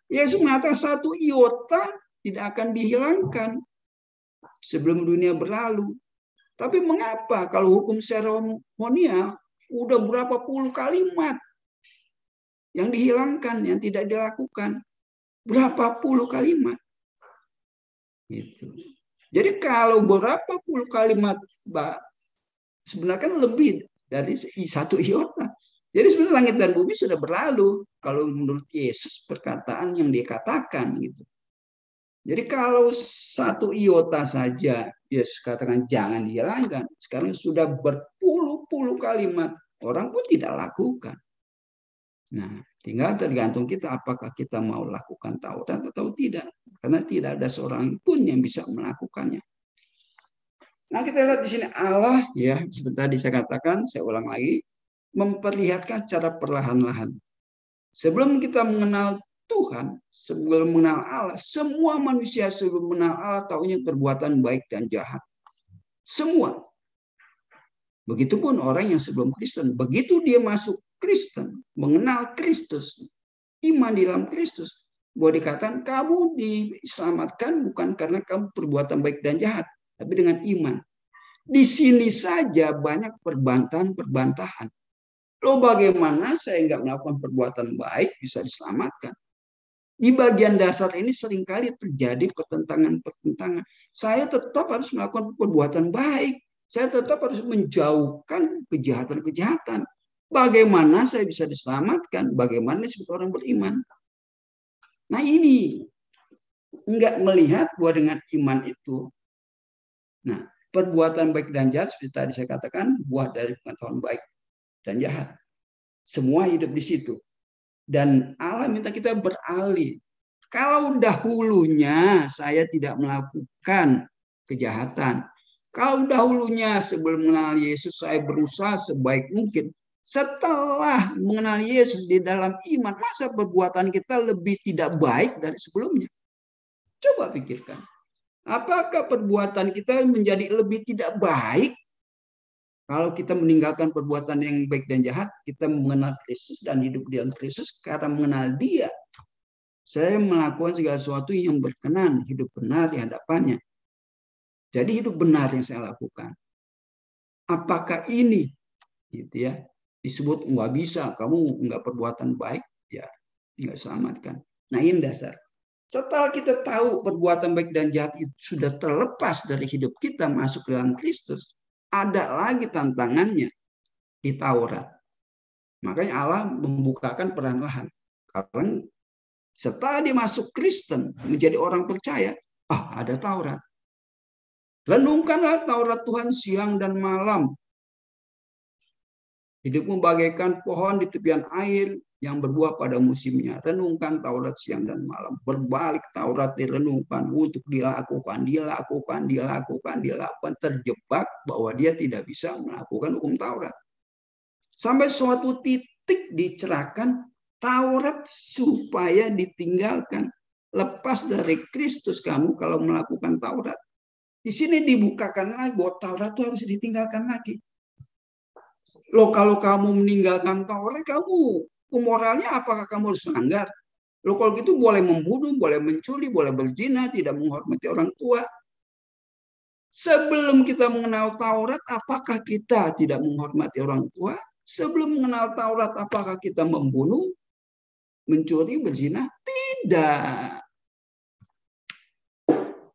Yesus mengatakan satu iota tidak akan dihilangkan sebelum dunia berlalu. Tapi mengapa kalau hukum seremonial udah berapa puluh kalimat yang dihilangkan, yang tidak dilakukan? Berapa puluh kalimat? Gitu. Jadi kalau berapa puluh kalimat, sebenarnya kan lebih dari satu iota. Jadi sebenarnya langit dan bumi sudah berlalu kalau menurut Yesus perkataan yang dia katakan gitu. Jadi kalau satu iota saja Yesus katakan jangan dihilangkan, sekarang sudah berpuluh-puluh kalimat orang pun tidak lakukan. Nah, tinggal tergantung kita apakah kita mau lakukan Taurat atau tidak. Karena tidak ada seorang pun yang bisa melakukannya. Nah, kita lihat di sini Allah ya, sebentar saya katakan, saya ulang lagi, memperlihatkan cara perlahan-lahan. Sebelum kita mengenal Tuhan, sebelum mengenal Allah, semua manusia sebelum mengenal Allah taunya perbuatan baik dan jahat. Semua. Begitupun orang yang sebelum Kristen, begitu dia masuk Kristen, mengenal Kristus, iman di dalam Kristus, bahwa dikatakan kamu diselamatkan bukan karena kamu perbuatan baik dan jahat, tapi dengan iman. Di sini saja banyak perbantahan. Loh bagaimana saya nggak melakukan perbuatan baik bisa diselamatkan? Di bagian dasar ini seringkali terjadi pertentangan. Saya tetap harus melakukan perbuatan baik. Saya tetap harus menjauhkan kejahatan-kejahatan. Bagaimana saya bisa diselamatkan? Bagaimana disebut orang beriman? Nah ini enggak melihat bahwa dengan iman itu, nah perbuatan baik dan jahat seperti tadi saya katakan buah dari pengetahuan baik dan jahat. Semua hidup di situ. Dan Allah minta kita beralih. Kalau dahulunya saya tidak melakukan kejahatan, kalau dahulunya sebelum mengenal Yesus saya berusaha sebaik mungkin. Setelah mengenal Yesus di dalam iman, masa perbuatan kita lebih tidak baik dari sebelumnya? Coba pikirkan. Apakah perbuatan kita menjadi lebih tidak baik kalau kita meninggalkan perbuatan yang baik dan jahat, kita mengenal Kristus dan hidup di dalam Kristus karena mengenal Dia. Saya melakukan segala sesuatu yang berkenan, hidup benar di hadapannya. Jadi hidup benar yang saya lakukan. Apakah ini gitu ya? Disebut nggak bisa, kamu nggak perbuatan baik, ya nggak selamatkan. Nah ini dasar. Setelah kita tahu perbuatan baik dan jahat itu sudah terlepas dari hidup kita masuk ke dalam Kristus, ada lagi tantangannya di Taurat. Makanya Allah membukakan perlahan-lahan. Karena setelah dia masuk Kristen, menjadi orang percaya, ada Taurat. Renungkanlah Taurat Tuhan siang dan malam. Hidupmu bagaikan pohon di tepian air yang berbuah pada musimnya. Renungkan Taurat siang dan malam. Berbalik Taurat direnungkan untuk dilakukan. Terjebak bahwa dia tidak bisa melakukan hukum Taurat. Sampai suatu titik dicerahkan Taurat supaya ditinggalkan. Lepas dari Kristus kamu kalau melakukan Taurat. Di sini dibukakan lagi bahwa Taurat itu harus ditinggalkan lagi. Loh kalau kamu meninggalkan Taurat, kamu moralnya apakah kamu harus melanggar? Loh kalau gitu boleh membunuh, boleh mencuri, boleh berzina, tidak menghormati orang tua. Sebelum kita mengenal Taurat, apakah kita tidak menghormati orang tua? Sebelum mengenal Taurat, apakah kita membunuh, mencuri, berzina? Tidak.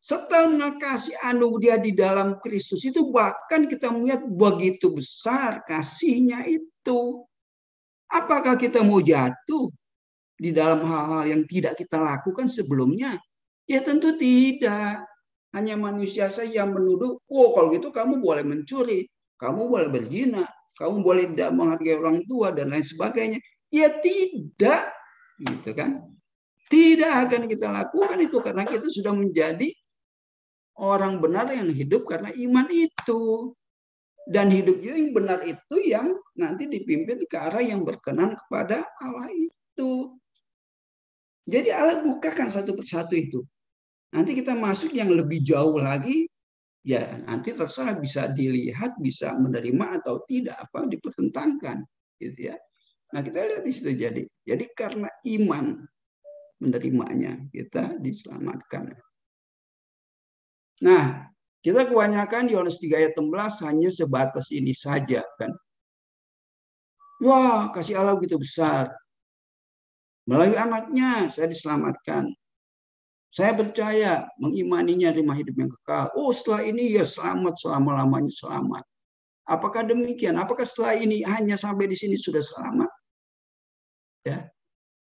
Setelah mengasihi anugerah di dalam Kristus itu, bahkan kita melihat begitu besar kasihnya itu. Apakah kita mau jatuh di dalam hal-hal yang tidak kita lakukan sebelumnya? Ya tentu tidak. Hanya manusia saja yang menuduh, oh kalau gitu kamu boleh mencuri, kamu boleh berzina, kamu boleh tidak menghargai orang tua dan lain sebagainya. Ya tidak, gitu kan? Tidak akan kita lakukan itu karena kita sudah menjadi orang benar yang hidup karena iman itu. Dan hidup yang benar itu yang nanti dipimpin ke arah yang berkenan kepada Allah itu. Jadi Allah bukakan satu persatu itu. Nanti kita masuk yang lebih jauh lagi, ya nanti terserah bisa dilihat, bisa menerima atau tidak, apa dipertentangkan, gitu ya. Nah kita lihat di situ jadi karena iman menerimanya kita diselamatkan. Nah, kita kebanyakan di Yohanes 3 ayat 16 hanya sebatas ini saja kan. Wah, kasih Allah begitu besar. Melalui anaknya saya diselamatkan. Saya percaya, mengimaninya terima hidup yang kekal. Oh, setelah ini ya selamat, selama-lamanya selamat. Apakah demikian? Apakah setelah ini hanya sampai di sini sudah selamat? Ya.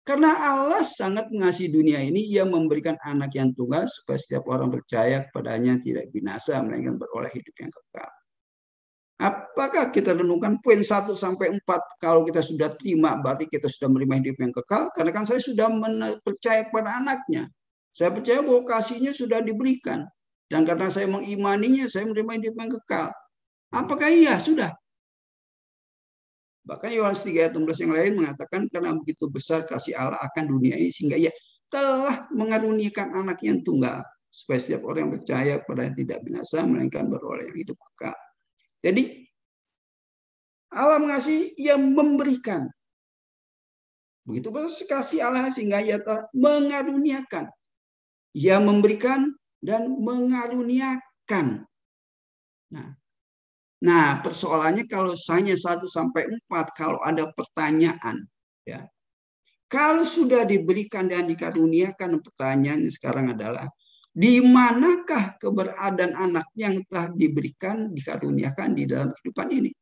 Karena Allah sangat mengasihi dunia ini, Ia memberikan anak yang tunggal supaya setiap orang percaya kepadanya tidak binasa, melainkan beroleh hidup yang kekal. Apakah kita renungkan poin 1 sampai 4? Kalau kita sudah terima, berarti kita sudah menerima hidup yang kekal. Karena kan saya sudah percaya kepada anaknya. Saya percaya bahwa kasihnya sudah diberikan. Dan karena saya mengimaninya, saya menerima hidup yang kekal. Apakah iya? Sudah. Bahkan Yohanes 3 ayat 16 yang lain mengatakan karena begitu besar kasih Allah akan dunia ini sehingga Ia telah mengaruniakan anak yang tunggal supaya setiap orang yang percaya kepadanya tidak binasa melainkan beroleh yang hidup kekal. Jadi Allah mengasihi, Ia memberikan. Begitu besar kasih Allah sehingga Ia telah mengaruniakan. Ia memberikan dan mengaruniakan. Nah, persoalannya kalau hanya 1 sampai 4, kalau ada pertanyaan, ya. Kalau sudah diberikan dan dikaruniakan, pertanyaannya sekarang adalah di manakah keberadaan anak yang telah diberikan, dikaruniakan di dalam kehidupan ini?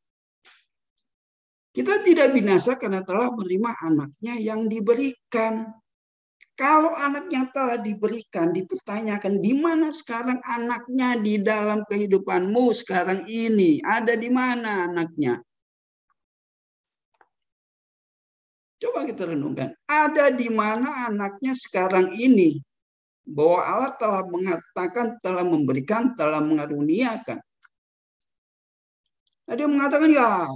Kita tidak binasa karena telah menerima anaknya yang diberikan. Kalau anaknya telah diberikan, dipertanyakan di mana sekarang anaknya di dalam kehidupanmu sekarang ini? Ada di mana anaknya? Coba kita renungkan. Ada di mana anaknya sekarang ini? Bahwa Allah telah mengatakan, telah memberikan, telah mengaruniakan. Ada yang mengatakan, ya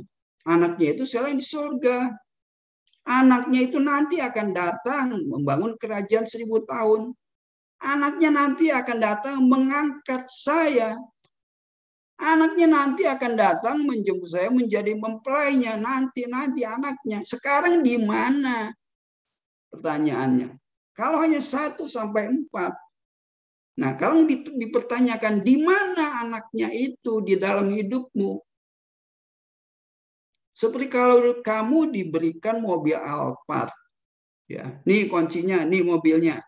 anaknya itu sekarang di surga. Anaknya itu nanti akan datang membangun kerajaan 1000 tahun. Anaknya nanti akan datang mengangkat saya. Anaknya nanti akan datang menjemput saya menjadi mempelainya. Nanti anaknya. Sekarang di mana? Pertanyaannya. Kalau hanya 1 sampai 4. Nah, kalau dipertanyakan di mana anaknya itu di dalam hidupmu? Seperti kalau kamu diberikan mobil Alphard, ya, nih kuncinya, nih mobilnya.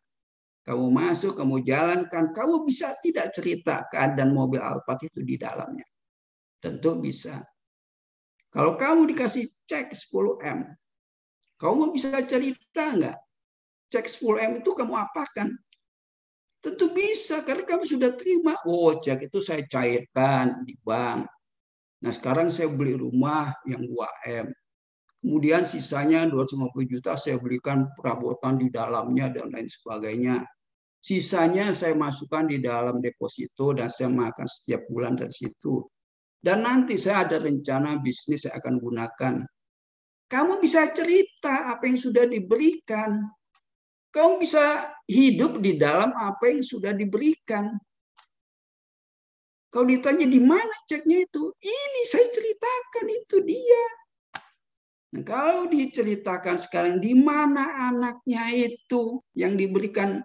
Kamu masuk, kamu jalankan, kamu bisa tidak cerita keadaan mobil Alphard itu di dalamnya? Tentu bisa. Kalau kamu dikasih cek 10M, kamu bisa cerita nggak? Cek 10M itu kamu apakan? Tentu bisa, karena kamu sudah terima. Oh, cek itu saya cairkan di bank. Nah, sekarang saya beli rumah yang 2M. Kemudian sisanya 250 juta saya belikan perabotan di dalamnya dan lain sebagainya. Sisanya saya masukkan di dalam deposito dan saya makan setiap bulan dari situ. Dan nanti saya ada rencana bisnis saya akan gunakan. Kamu bisa cerita apa yang sudah diberikan. Kamu bisa hidup di dalam apa yang sudah diberikan. Kalau ditanya di mana ceknya itu, ini saya ceritakan itu dia. Nah, kalau diceritakan sekarang di mana anaknya itu yang diberikan,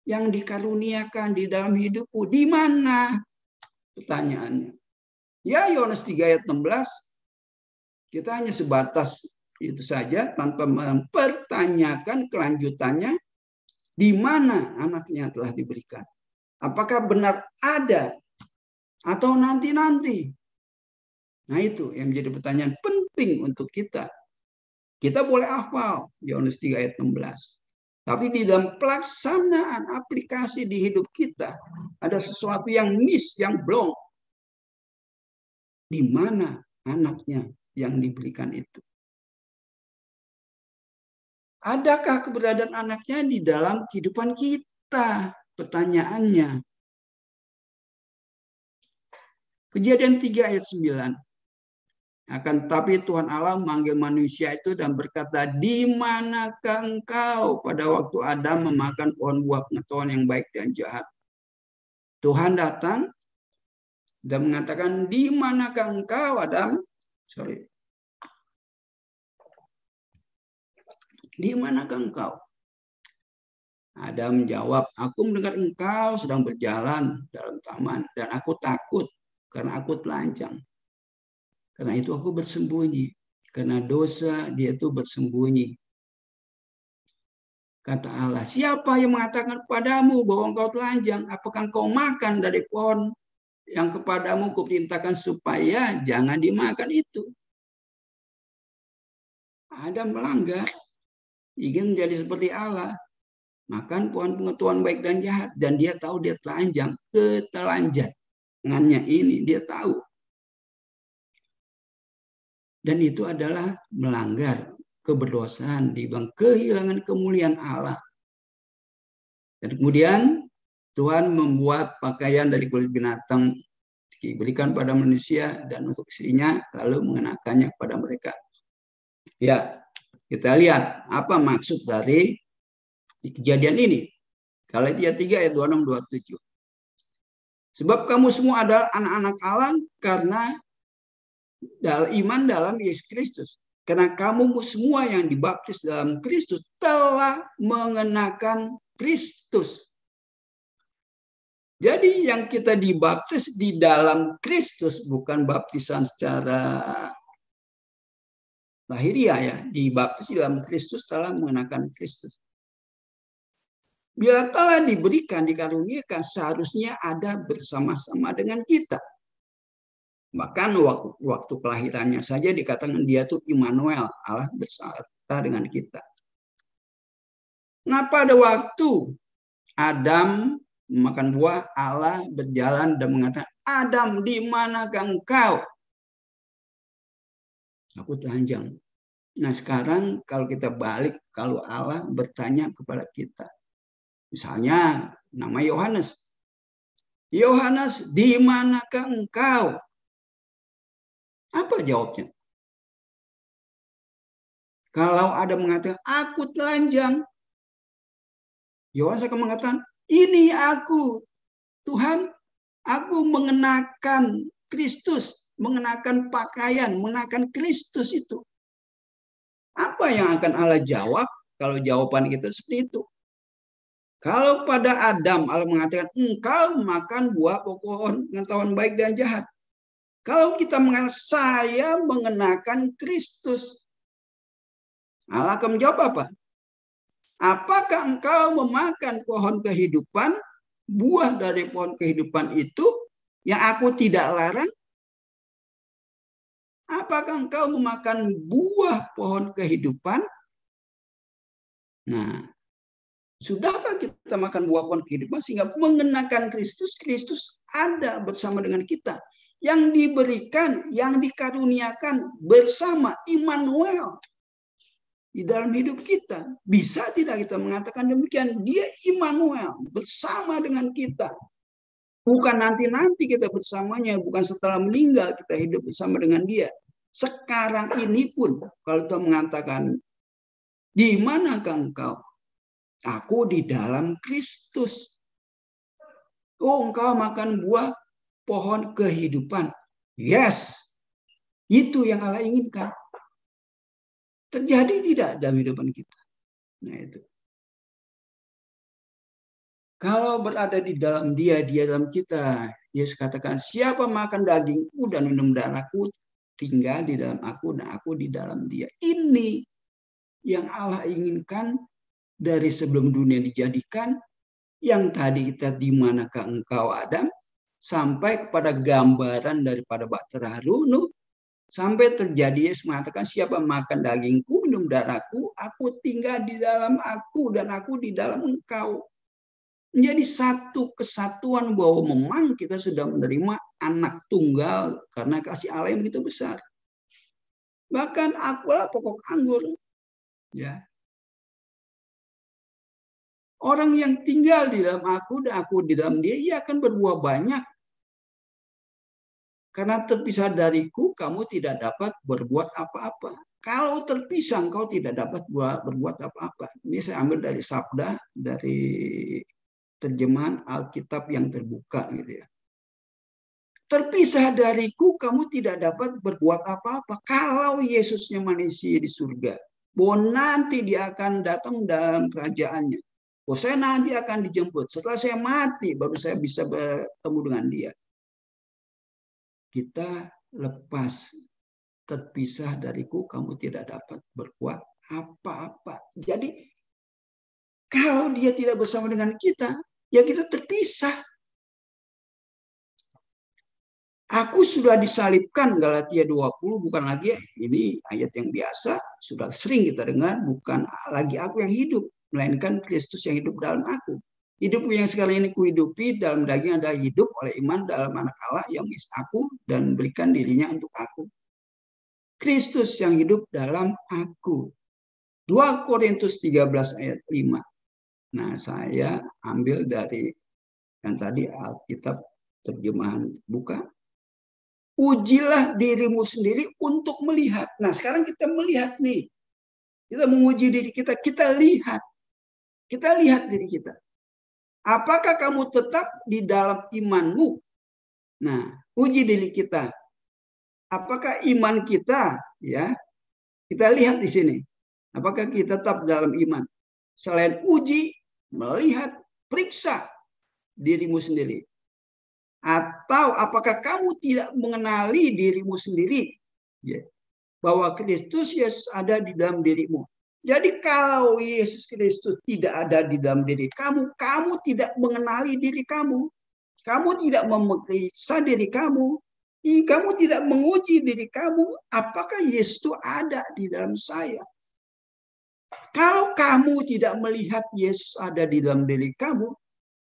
yang dikaruniakan di dalam hidupku, di mana? Pertanyaannya. Ya Yohanes 3 ayat 16, Kita hanya sebatas itu saja tanpa mempertanyakan kelanjutannya, di mana anaknya telah diberikan. Apakah benar ada atau nanti-nanti? Nah itu yang menjadi pertanyaan penting untuk kita. Kita boleh hafal Yohanes 3 ayat 16. Tapi di dalam pelaksanaan aplikasi di hidup kita, ada sesuatu yang miss, yang belum. Di mana anaknya yang diberikan itu? Adakah keberadaan anaknya di dalam kehidupan kita? Pertanyaannya. Kejadian 3 ayat 9. Akan tetapi Tuhan Allah memanggil manusia itu dan berkata, di manakah engkau pada waktu Adam memakan pohon buah pengetahuan yang baik dan jahat? Tuhan datang dan mengatakan, di manakah engkau Adam? Di manakah engkau? Adam menjawab, aku mendengar engkau sedang berjalan dalam taman dan aku takut karena aku telanjang. Karena itu aku bersembunyi. Karena dosa dia itu bersembunyi. Kata Allah, siapa yang mengatakan kepadamu bahwa engkau telanjang? Apakah engkau makan dari pohon yang kepadamu kuperintahkan supaya jangan dimakan itu? Adam melanggar. Ingin menjadi seperti Allah. Makan pohon pengetahuan baik dan jahat. Dan dia tahu dia telanjang. Ketelanjangannya ini dia tahu. Dan itu adalah melanggar keberdosaan, dibilang kehilangan kemuliaan Allah. Dan kemudian Tuhan membuat pakaian dari kulit binatang diberikan pada manusia dan untuk istrinya lalu mengenakannya kepada mereka. Ya, kita lihat apa maksud dari kejadian ini. Galatia 3 ayat 26-27. Sebab kamu semua adalah anak-anak Allah karena iman dalam Yesus Kristus. Karena kamu semua yang dibaptis dalam Kristus telah mengenakan Kristus. Jadi yang kita dibaptis di dalam Kristus bukan baptisan secara lahiriah ya. Dibaptis di dalam Kristus telah mengenakan Kristus. Bila telah diberikan, dikaruniakan, seharusnya ada bersama-sama dengan kita. Bahkan waktu kelahirannya saja dikatakan dia itu Immanuel, Allah beserta dengan kita. Nah pada waktu Adam memakan buah, Allah berjalan dan mengatakan, Adam di manakah engkau? Aku telanjang. Nah sekarang kalau kita balik, kalau Allah bertanya kepada kita. Misalnya nama Yohanes. Yohanes di manakah engkau? Apa jawabnya? Kalau ada mengatakan, aku telanjang. Yohanes akan mengatakan, ini aku, Tuhan, aku mengenakan Kristus, mengenakan pakaian, mengenakan Kristus itu. Apa yang akan Allah jawab kalau jawaban kita seperti itu? Kalau pada Adam, Allah mengatakan, engkau makan buah pohon pengetahuan baik dan jahat. Kalau kita mengatakan saya mengenakan Kristus, Allah akan menjawab apa? Apakah engkau memakan pohon kehidupan, buah dari pohon kehidupan itu yang aku tidak larang? Apakah engkau memakan buah pohon kehidupan? Nah, sudahkah kita makan buah pohon kehidupan sehingga mengenakan Kristus? Kristus ada bersama dengan kita. Yang diberikan, yang dikaruniakan bersama Immanuel di dalam hidup kita. Bisa tidak kita mengatakan demikian? Dia Immanuel bersama dengan kita. Bukan nanti-nanti kita bersamanya, bukan setelah meninggal kita hidup bersama dengan dia. Sekarang ini pun kalau Tuhan mengatakan, di manakah engkau? Aku di dalam Kristus. Oh, engkau makan buah pohon kehidupan. Yes. Itu yang Allah inginkan. Terjadi tidak dalam kehidupan kita? Nah itu. Kalau berada di dalam dia dalam kita. Yesus katakan, siapa makan dagingku dan minum darahku tinggal di dalam aku dan aku di dalam dia. Ini yang Allah inginkan dari sebelum dunia dijadikan, yang tadi kita di manakah engkau Adam, sampai kepada gambaran daripada Bahtera Harunu, sampai terjadi Yesus mengatakan siapa makan dagingku, minum darahku, aku tinggal di dalam aku dan aku di dalam engkau. Menjadi satu kesatuan bahwa memang kita sudah menerima anak tunggal karena kasih Allah yang begitu besar. Bahkan akulah pokok anggur. Ya. Orang yang tinggal di dalam aku dan aku di dalam dia, ia akan berbuah banyak. Karena terpisah dariku, kamu tidak dapat berbuat apa-apa. Kalau terpisah, engkau tidak dapat berbuat apa-apa. Ini saya ambil dari sabda, dari terjemahan Alkitab yang terbuka gitu ya. Terpisah dariku, kamu tidak dapat berbuat apa-apa. Kalau Yesusnya manusia di surga, bahwa nanti dia akan datang dalam kerajaannya. Oh, saya nanti akan dijemput. Setelah saya mati, baru saya bisa bertemu dengan dia. Kita lepas, terpisah dariku, kamu tidak dapat berbuat apa-apa. Jadi, kalau dia tidak bersama dengan kita, ya kita terpisah. Aku sudah disalibkan, Galatia 20, bukan lagi ini ayat yang biasa, sudah sering kita dengar, bukan lagi aku yang hidup, melainkan Kristus yang hidup dalam aku. Hidupku yang sekarang ini kuhidupi dalam daging adalah hidup oleh iman dalam anak Allah yang mengasihi aku dan berikan dirinya untuk aku. Kristus yang hidup dalam aku. 2 Korintus 13 ayat 5. Nah, saya ambil dari yang tadi Alkitab terjemahan buka. Ujilah dirimu sendiri untuk melihat. Nah, sekarang kita melihat nih. Kita menguji diri kita, kita lihat. Kita lihat diri kita. Apakah kamu tetap di dalam imanmu? Nah, uji diri kita. Apakah iman kita, ya? Kita lihat di sini. Apakah kita tetap dalam iman? Selain uji, melihat, periksa dirimu sendiri. Atau apakah kamu tidak mengenali dirimu sendiri? Ya. Bahwa Kristus Yesus ada di dalam dirimu. Jadi kalau Yesus Kristus tidak ada di dalam diri kamu, kamu tidak mengenali diri kamu. Kamu tidak memeriksa diri kamu. Kamu tidak menguji diri kamu. Apakah Yesus itu ada di dalam saya? Kalau kamu tidak melihat Yesus ada di dalam diri kamu,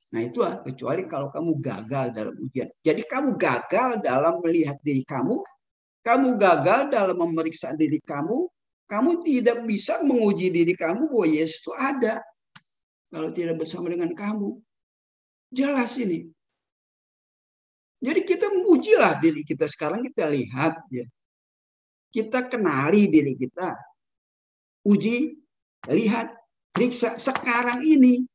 nah itu kecuali kalau kamu gagal dalam ujian. Jadi kamu gagal dalam melihat diri kamu gagal dalam memeriksa diri kamu tidak bisa menguji diri kamu bahwa Yesus itu ada kalau tidak bersama dengan kamu. Jelas ini. Jadi kita mengujilah diri kita sekarang, kita lihat ya. Kita kenali diri kita. Uji, lihat, periksa sekarang ini.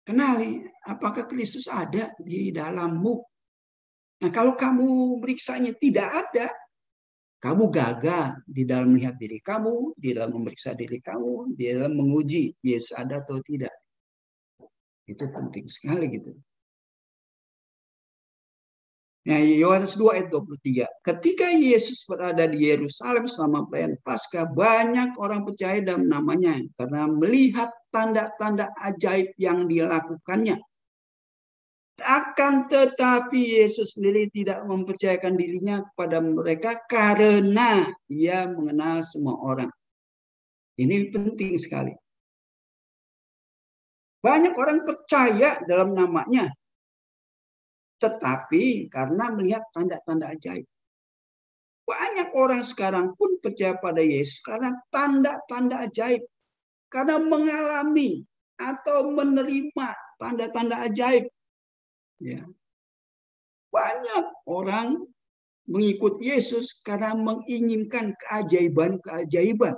Kenali apakah Kristus ada di dalammu. Nah, kalau kamu meriksanya tidak ada, kamu gagal di dalam melihat diri kamu, di dalam memeriksa diri kamu, di dalam menguji Yesus ada atau tidak. Itu penting sekali gitu. Nah, Yohanes 2 ayat 23. Ketika Yesus berada di Yerusalem selama perayaan Paskah, banyak orang percaya dalam namanya karena melihat tanda-tanda ajaib yang dilakukannya. Akan tetapi Yesus sendiri tidak mempercayakan dirinya kepada mereka karena ia mengenal semua orang. Ini penting sekali. Banyak orang percaya dalam namanya, tetapi karena melihat tanda-tanda ajaib. Banyak orang sekarang pun percaya pada Yesus karena tanda-tanda ajaib. Karena mengalami atau menerima tanda-tanda ajaib. Ya. Banyak orang mengikut Yesus karena menginginkan keajaiban-keajaiban.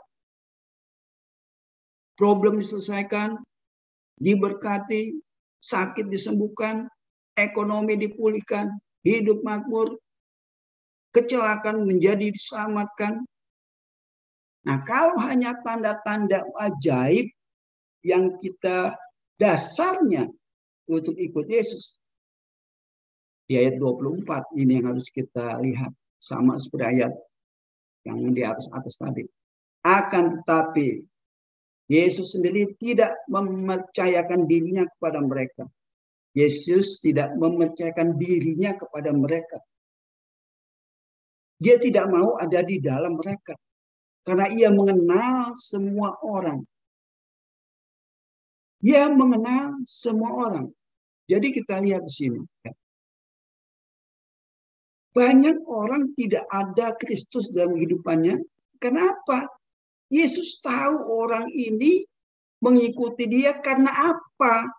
Problem diselesaikan, diberkati, sakit disembuhkan, ekonomi dipulihkan, hidup makmur, kecelakaan menjadi diselamatkan. Nah, kalau hanya tanda-tanda ajaib yang kita dasarnya untuk ikut Yesus, Di ayat 24 ini yang harus kita lihat. Sama seperti ayat yang di atas tadi. Akan tetapi Yesus sendiri tidak mempercayakan dirinya kepada mereka. Yesus tidak mempercayakan dirinya kepada mereka. Dia tidak mau ada di dalam mereka. Karena ia mengenal semua orang. Dia mengenal semua orang. Jadi kita lihat di sini. Banyak orang tidak ada Kristus dalam kehidupannya. Kenapa? Yesus tahu orang ini mengikuti dia karena apa?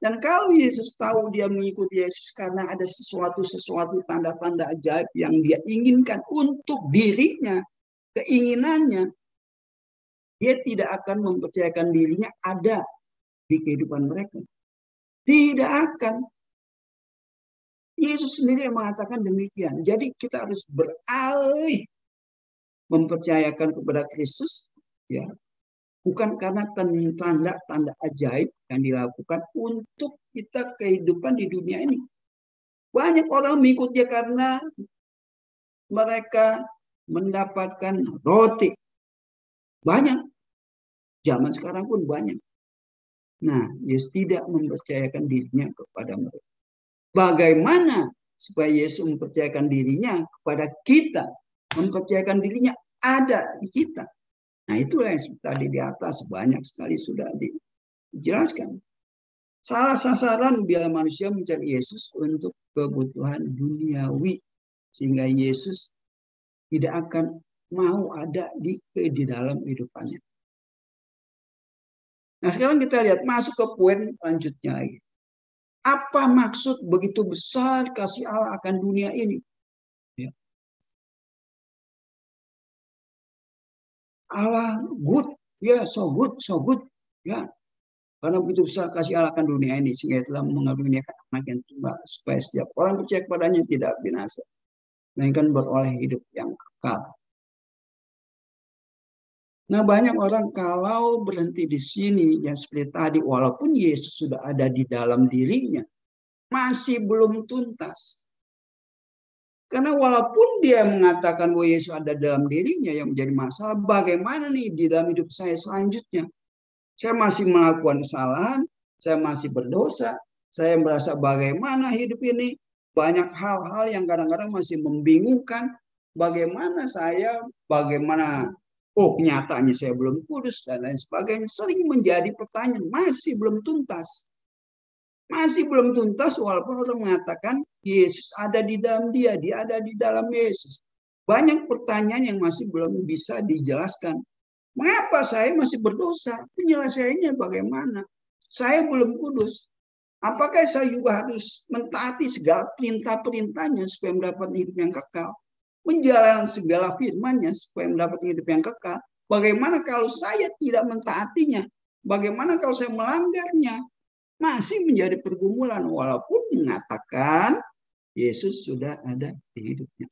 Dan kalau Yesus tahu dia mengikuti Yesus karena ada sesuatu tanda-tanda ajaib yang dia inginkan untuk dirinya, keinginannya, dia tidak akan mempercayakan dirinya ada di kehidupan mereka. Tidak akan. Yesus sendiri yang mengatakan demikian. Jadi kita harus beralih mempercayakan kepada Kristus, ya, bukan karena tanda-tanda ajaib yang dilakukan untuk kita kehidupan di dunia ini. Banyak orang mengikut dia karena mereka mendapatkan roti. Banyak. Zaman sekarang pun banyak. Nah, Yesus tidak mempercayakan dirinya kepada mereka. Bagaimana supaya Yesus mempercayakan dirinya kepada kita? Mempercayakan dirinya ada di kita. Nah, itulah yang tadi di atas banyak sekali sudah dijelaskan. Salah sasaran bila manusia mencari Yesus untuk kebutuhan duniawi. Sehingga Yesus tidak akan mau ada di dalam kehidupannya. Nah, sekarang kita lihat masuk ke poin lanjutnya lagi. Apa maksud begitu besar kasih Allah akan dunia ini? Ya. Allah good, ya, so good, ya. Karena begitu besar kasih Allah akan dunia ini sehingga telah mengaruniakan anak yang tunggal supaya setiap orang percaya kepadanya tidak binasa, melainkan beroleh hidup yang kekal. Nah, banyak orang kalau berhenti di sini yang seperti tadi, walaupun Yesus sudah ada di dalam dirinya, masih belum tuntas. Karena walaupun dia mengatakan bahwa Yesus ada dalam dirinya, yang menjadi masalah, bagaimana nih di dalam hidup saya selanjutnya? Saya masih melakukan kesalahan, saya masih berdosa, saya merasa bagaimana hidup ini, banyak hal-hal yang kadang-kadang masih membingungkan, bagaimana kenyataannya saya belum kudus dan lain sebagainya, sering menjadi pertanyaan, masih belum tuntas. Masih belum tuntas walaupun orang mengatakan Yesus ada di dalam dia ada di dalam Yesus. Banyak pertanyaan yang masih belum bisa dijelaskan. Mengapa saya masih berdosa? Penyelesaiannya bagaimana? Saya belum kudus. Apakah saya juga harus mentaati segala perintah-perintahnya supaya mendapat hidup yang kekal? Menjalankan segala firman-Nya supaya mendapat hidup yang kekal. Bagaimana kalau saya tidak mentaatinya? Bagaimana kalau saya melanggarnya? Masih menjadi pergumulan walaupun mengatakan Yesus sudah ada di hidupnya.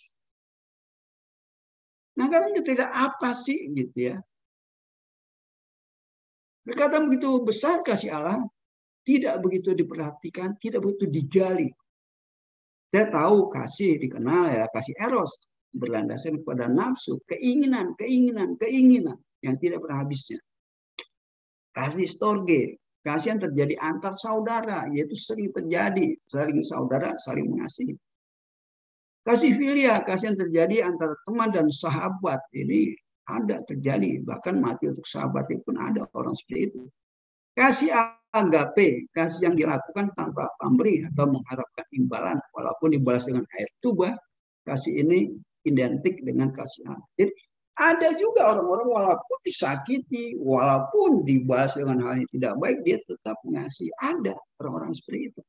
Nah, kadang kita apa sih gitu ya? Berkata begitu besar kasih Allah, tidak begitu diperhatikan, tidak begitu digali. Saya tahu kasih dikenal ya kasih eros, berlandaskan pada nafsu, keinginan yang tidak pernah habisnya. Kasih storge, kasih yang terjadi antar saudara, yaitu sering terjadi, saling saudara, saling mengasihi. Kasih filia, kasih yang terjadi antara teman dan sahabat, ini ada terjadi, bahkan mati untuk sahabat itu pun ada orang seperti itu. Kasih agape, kasih yang dilakukan tanpa pemberi atau mengharapkan imbalan, walaupun dibalas dengan air tuba, kasih ini identik dengan kasih Allah. Jadi, ada juga orang-orang walaupun disakiti, walaupun dibalas dengan hal yang tidak baik, dia tetap mengasihi. Ada orang-orang seperti itu.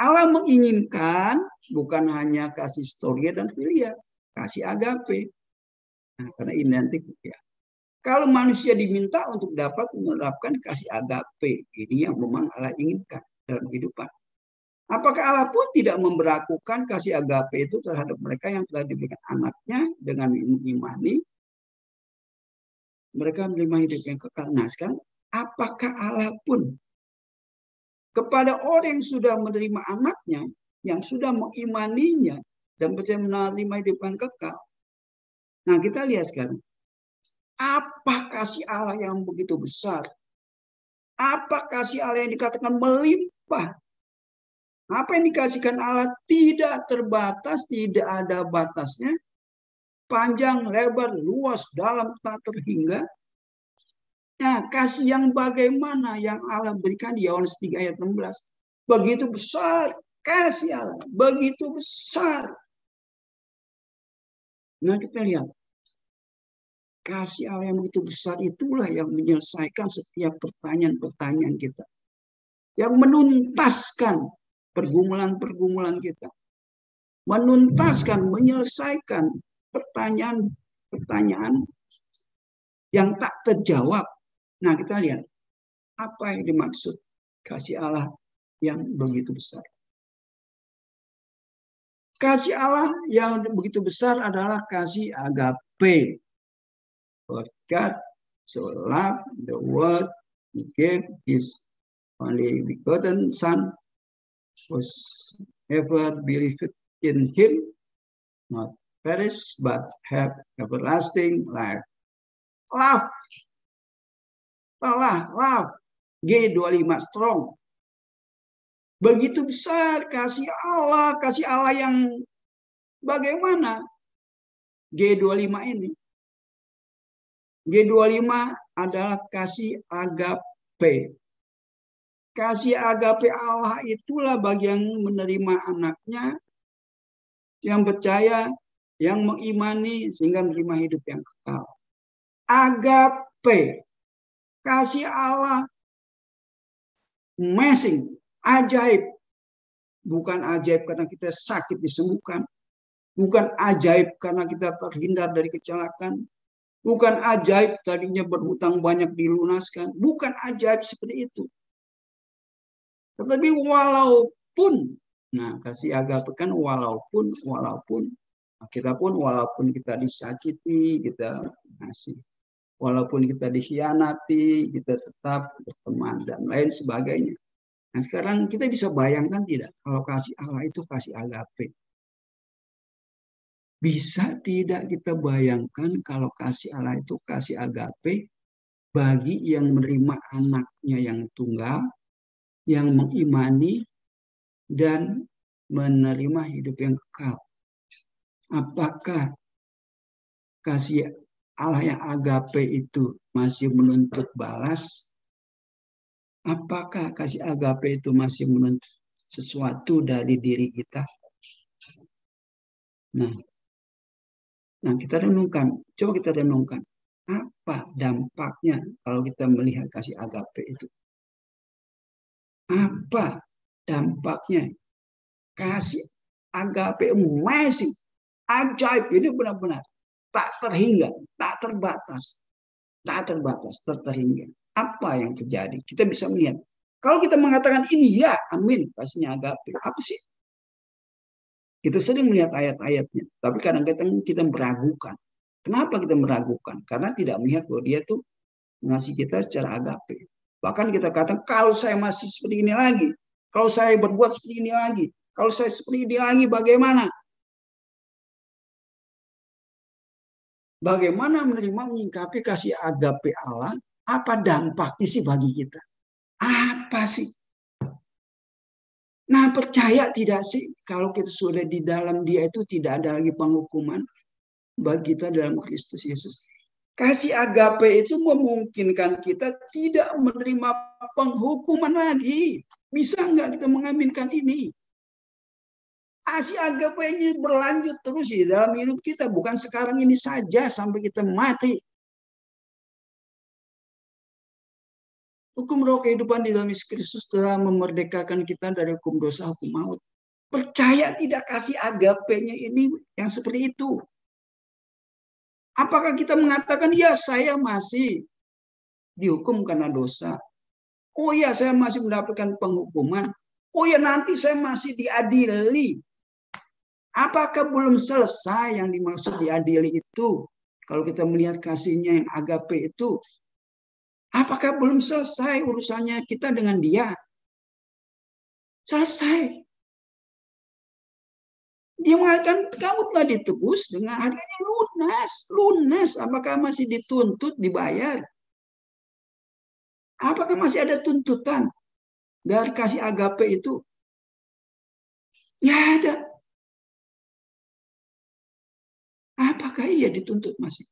Allah menginginkan bukan hanya kasih storge dan filia, kasih agape. Nah, karena identik ya. Kalau manusia diminta untuk dapat menerapkan kasih agape, ini yang memang Allah inginkan dalam kehidupan. Apakah Allah pun tidak memberlakukan kasih agape itu terhadap mereka yang telah diberikan anaknya dengan mengimani mereka menerima hidup yang kekal? Nah, sekarang apakah Allah pun kepada orang yang sudah menerima anaknya yang sudah mengimaninya dan percaya menerima hidup yang kekal. Nah, kita lihat sekarang. Apa kasih Allah yang begitu besar? Apa kasih Allah yang dikatakan melimpah? Apa yang dikasihkan Allah tidak terbatas, tidak ada batasnya. Panjang, lebar, luas, dalam, tak terhingga. Nah, kasih yang bagaimana yang Allah berikan di Yohanes 3 ayat 16. Begitu besar kasih Allah, begitu besar. Nah, kita lihat. Kasih Allah yang begitu besar itulah yang menyelesaikan setiap pertanyaan-pertanyaan kita. Yang menuntaskan pergumulan-pergumulan kita. Menuntaskan, menyelesaikan pertanyaan-pertanyaan yang tak terjawab. Nah, kita lihat apa yang dimaksud kasih Allah yang begitu besar. Kasih Allah yang begitu besar adalah kasih agape. For God so loved the world, He gave His only begotten Son, whosoever believeth in Him, not perish but have everlasting life. Love. Love. G25 strong. Begitu besar kasih Allah yang bagaimana? G25 ini. G25 adalah kasih agape. Kasih agape Allah itulah bagi yang menerima anaknya, yang percaya, yang mengimani, sehingga menerima hidup yang kekal. Agape. Kasih Allah amazing, ajaib. Bukan ajaib karena kita sakit disembuhkan. Bukan ajaib karena kita terhindar dari kecelakaan. Bukan ajaib tadinya berhutang banyak dilunaskan. Bukan ajaib seperti itu. Tetapi walaupun, nah kasih agape kan walaupun kita pun walaupun kita disakiti, kita masih. Walaupun kita dikhianati, kita tetap berteman dan lain sebagainya. Nah sekarang kita bisa bayangkan tidak kalau kasih Allah itu kasih agape. Bisa tidak kita bayangkan kalau kasih Allah itu kasih agape bagi yang menerima anaknya yang tunggal, yang mengimani, dan menerima hidup yang kekal. Apakah kasih Allah yang agape itu masih menuntut balas? Apakah kasih agape itu masih menuntut sesuatu dari diri kita? Nah, kita renungkan. Coba kita renungkan. Apa dampaknya kalau kita melihat kasih agape itu? Apa dampaknya? Kasih agape amazing, ajaib. Ini benar-benar tak terhingga, tak terbatas, tak terhingga. Apa yang terjadi? Kita bisa melihat. Kalau kita mengatakan ini ya, amin, kasihnya agape. Apa sih? Kita sering melihat ayat-ayatnya, tapi kadang-kadang kita meragukan. Kenapa kita meragukan? Karena tidak melihat bahwa dia tuh mengasihi kita secara agape. Bahkan kita katakan, kalau saya masih seperti ini lagi, kalau saya berbuat seperti ini lagi, kalau saya seperti ini lagi, bagaimana? Bagaimana menerima menyingkapi kasih agape Allah? Apa dampaknya sih bagi kita? Apa sih? Nah, percaya tidak sih kalau kita sudah di dalam Dia itu tidak ada lagi penghukuman bagi kita dalam Kristus Yesus. Kasih agape itu memungkinkan kita tidak menerima penghukuman lagi. Bisa nggak kita mengaminkan ini? Kasih agape ini berlanjut terus di dalam hidup kita. Bukan sekarang ini saja sampai kita mati. Hukum roh kehidupan di dalam Yesus Kristus telah memerdekakan kita dari hukum dosa, hukum maut. Percaya tidak kasih agape-nya ini yang seperti itu? Apakah kita mengatakan, ya saya masih dihukum karena dosa. Oh ya saya masih mendapatkan penghukuman. Oh ya nanti saya masih diadili. Apakah belum selesai yang dimaksud diadili itu? Kalau kita melihat kasihnya yang agape itu, apakah belum selesai urusannya kita dengan Dia? Selesai. Dia mengatakan kamu telah ditebus dengan harganya lunas. Lunas. Apakah masih dituntut dibayar? Apakah masih ada tuntutan dari kasih agape itu? Ya ada. Apakah ia dituntut masih?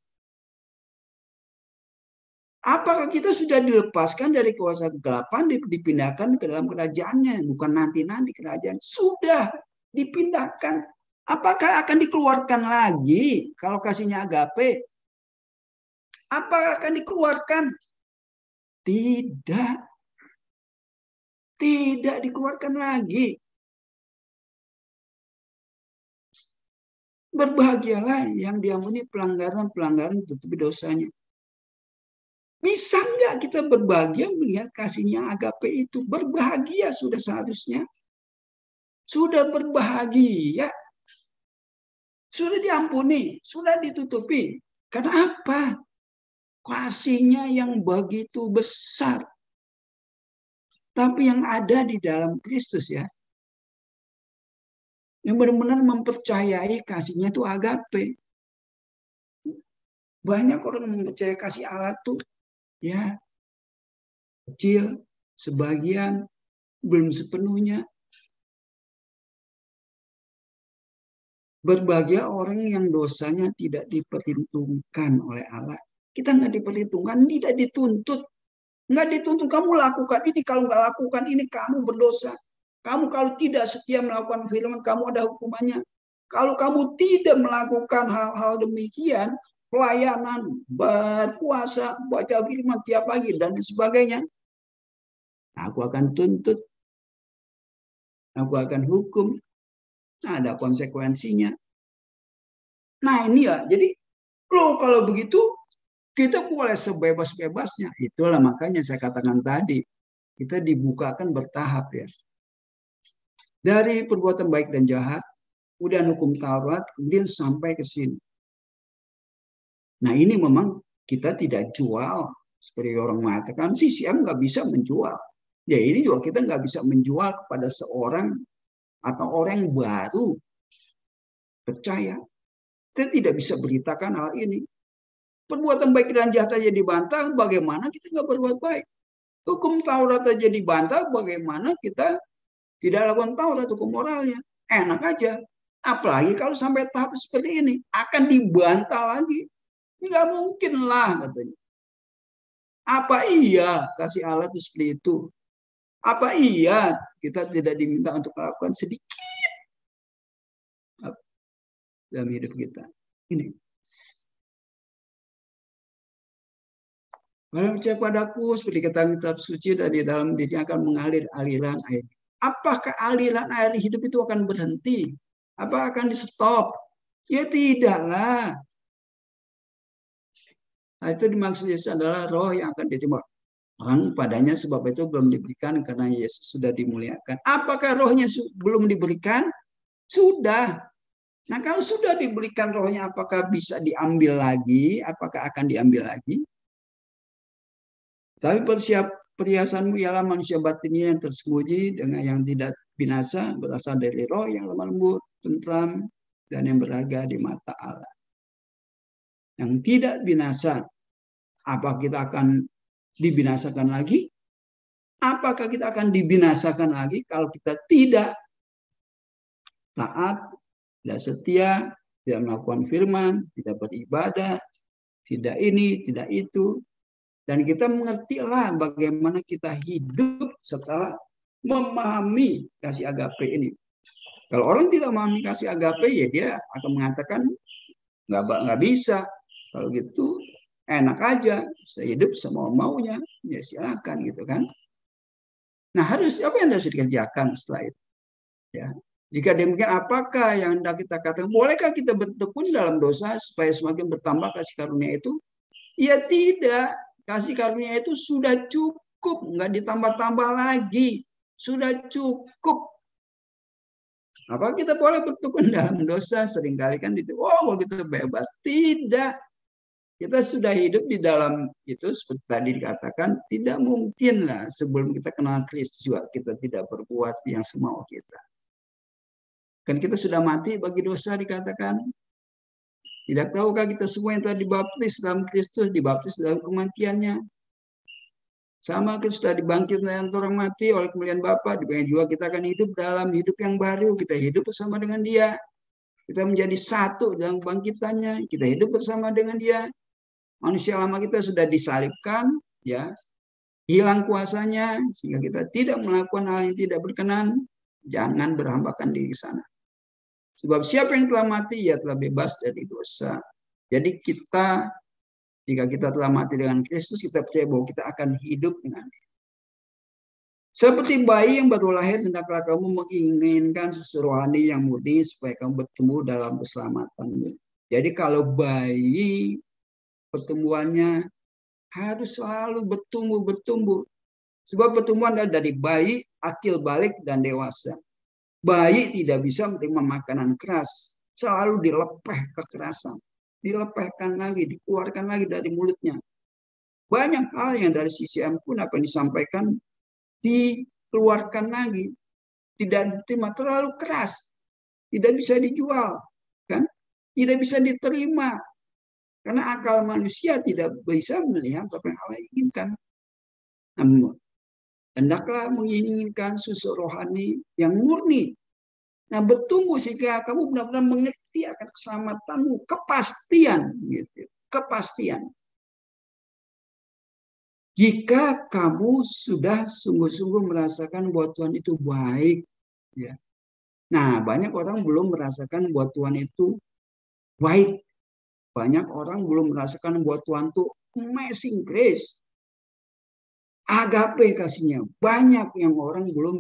Apakah kita sudah dilepaskan dari kuasa kegelapan, dipindahkan ke dalam kerajaannya? Bukan nanti-nanti kerajaan. Sudah dipindahkan. Apakah akan dikeluarkan lagi kalau kasihnya agape? Apakah akan dikeluarkan? Tidak. Tidak dikeluarkan lagi. Berbahagialah yang diampuni pelanggaran-pelanggaran tetapi dosanya. Bisa nggak kita berbahagia melihat kasihnya agape itu? Berbahagia sudah seharusnya. Sudah berbahagia. Sudah diampuni. Sudah ditutupi. Karena apa? Kasihnya yang begitu besar. Tapi yang ada di dalam Kristus ya. Yang benar-benar mempercayai kasihnya itu agape. Banyak orang mempercayai kasih Allah tuh ya kecil, sebagian, belum sepenuhnya. Berbahagia orang yang dosanya tidak diperhitungkan oleh Allah. Kita nggak diperhitungkan, tidak dituntut. Nggak dituntut, kamu lakukan ini, kalau nggak lakukan ini, kamu berdosa. Kamu kalau tidak setia melakukan firman, kamu ada hukumannya. Kalau kamu tidak melakukan hal-hal demikian, pelayanan, berpuasa, baca firman tiap pagi, dan sebagainya, aku akan tuntut. Aku akan hukum. Nah, ada konsekuensinya. Nah, inilah. Jadi, kalau begitu, kita boleh sebebas-bebasnya. Itulah makanya saya katakan tadi. Kita dibukakan bertahap ya. Dari perbuatan baik dan jahat, kemudian hukum Taurat, kemudian sampai ke sini. Nah, ini memang kita tidak jual. Seperti orang mengatakan, CCM nggak bisa menjual. Ya, ini juga kita nggak bisa menjual kepada seorang atau orang yang baru percaya. Kita tidak bisa beritakan hal ini. Perbuatan baik dan jahat aja dibantah, bagaimana kita nggak berbuat baik? Hukum Taurat aja dibantah, bagaimana kita tidak lakukan Taurat hukum moralnya? Enak aja. Apalagi kalau sampai tahap seperti ini, akan dibantah lagi. Nggak mungkin lah katanya. Apa iya kasih Allah itu seperti itu? Apa iya kita tidak diminta untuk melakukan sedikit dalam hidup kita? Ini. Kalau percaya padaku, seperti kata kitab suci, dari dalam dirinya akan mengalir aliran air. Apakah aliran air hidup itu akan berhenti? Apa akan di-stop? Ya tidaklah. Nah, itu dimaksud Yesus adalah roh yang akan diterima orang padanya, sebab itu belum diberikan karena Yesus sudah dimuliakan. Apakah rohnya belum diberikan? Sudah. Nah, kalau sudah diberikan rohnya, apakah bisa diambil lagi? Apakah akan diambil lagi? Tapi perhiasanmu ialah manusia batinnya yang tersembunyi dengan yang tidak binasa, berasal dari roh yang lemah lembut, tentram, dan yang berharga di mata Allah. Yang tidak binasa, apa kita akan dibinasakan lagi? Apakah kita akan dibinasakan lagi kalau kita tidak taat, tidak setia, tidak melakukan firman, tidak beribadah, tidak ini, tidak itu. Dan kita mengertilah bagaimana kita hidup setelah memahami kasih agape ini. Kalau orang tidak memahami kasih agape, ya dia akan mengatakan nggak bisa. Kalau gitu enak aja, saya hidup semau maunya, ya silakan gitu kan. Nah, apa yang harus dikerjakan setelah itu? Ya, jika demikian, apakah yang hendak kita katakan? Bolehkah kita bertekun dalam dosa supaya semakin bertambah kasih karunia itu? Ya tidak. Kasih karunia itu sudah cukup, nggak ditambah-tambah lagi, sudah cukup. Apa kita boleh bertekun dalam dosa? Seringkali kan kalau kita bebas. Tidak. Kita sudah hidup di dalam itu, seperti tadi dikatakan, tidak mungkin lah sebelum kita kenal Kristus juga kita tidak berbuat yang semau kita. Kan kita sudah mati bagi dosa dikatakan. Tidak tahukah kita semua yang telah dibaptis dalam Kristus, dibaptis dalam kematiannya. Sama kita sudah dibangkit dari antara orang mati oleh kemuliaan Bapa, demikian juga kita akan hidup dalam hidup yang baru. Kita hidup bersama dengan Dia. Kita menjadi satu dalam kebangkitannya. Kita hidup bersama dengan Dia. Manusia lama kita sudah disalibkan, ya, hilang kuasanya, sehingga kita tidak melakukan hal yang tidak berkenan. Jangan berhambakan diri ke sana. Sebab siapa yang telah mati, ia telah bebas dari dosa. Jadi kita, jika kita telah mati dengan Kristus, kita percaya bahwa kita akan hidup dengan Dia. Seperti bayi yang baru lahir, hendaklah kamu menginginkan susu rohani yang murni supaya kamu bertumbuh dalam keselamatanmu. Jadi kalau bayi, pertumbuhannya harus selalu bertumbuh. Sebab pertumbuhan dari bayi, akil balik, dan dewasa. Bayi tidak bisa menerima makanan keras. Selalu dilepeh kekerasan. Dilepehkan lagi, dikeluarkan lagi dari mulutnya. Banyak hal yang dari sisi ampun apa yang disampaikan, dikeluarkan lagi. Tidak diterima, terlalu keras. Tidak bisa dijual. Kan? Tidak bisa diterima. Karena akal manusia tidak bisa melihat apa yang Allah inginkan. Namun, hendaklah menginginkan susu rohani yang murni. Nah, bertumbuh sehingga kamu benar-benar mengerti akan keselamatanmu, kepastian, gitu. Kepastian. Jika kamu sudah sungguh-sungguh merasakan bahwa Tuhan itu baik, ya. Nah, banyak orang belum merasakan bahwa Tuhan itu baik. Banyak orang belum merasakan bahwa Tuhan itu amazing grace. Agape kasihnya. Banyak yang orang belum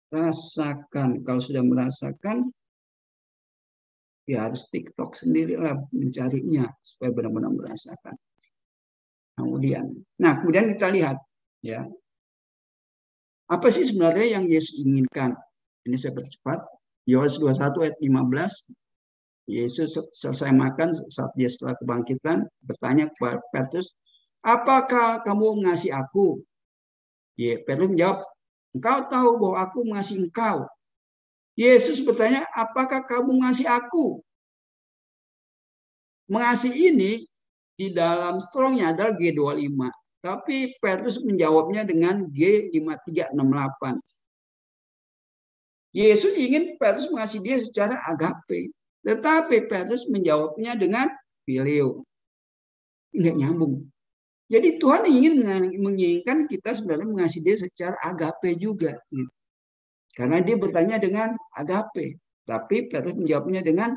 merasakan. Kalau sudah merasakan, ya harus TikTok sendirilah mencarinya supaya benar-benar merasakan. Kemudian kita lihat, ya, apa sih sebenarnya yang Yesus inginkan? Ini saya percepat. Yohanes 21 ayat 15. Yesus selesai makan saat dia setelah kebangkitan bertanya kepada Petrus, apakah kamu mengasihi aku? Petrus menjawab, engkau tahu bahwa aku mengasihi engkau. Yesus bertanya, apakah kamu mengasihi aku? Mengasihi ini di dalam strongnya adalah G25. Tapi Petrus menjawabnya dengan G5368. Yesus ingin Petrus mengasihi dia secara agape. Tetapi Petrus menjawabnya dengan filio. Enggak nyambung. Jadi Tuhan menginginkan kita sebenarnya mengasihi dia secara agape juga. Gitu. Karena dia bertanya dengan agape. Tapi Petrus menjawabnya dengan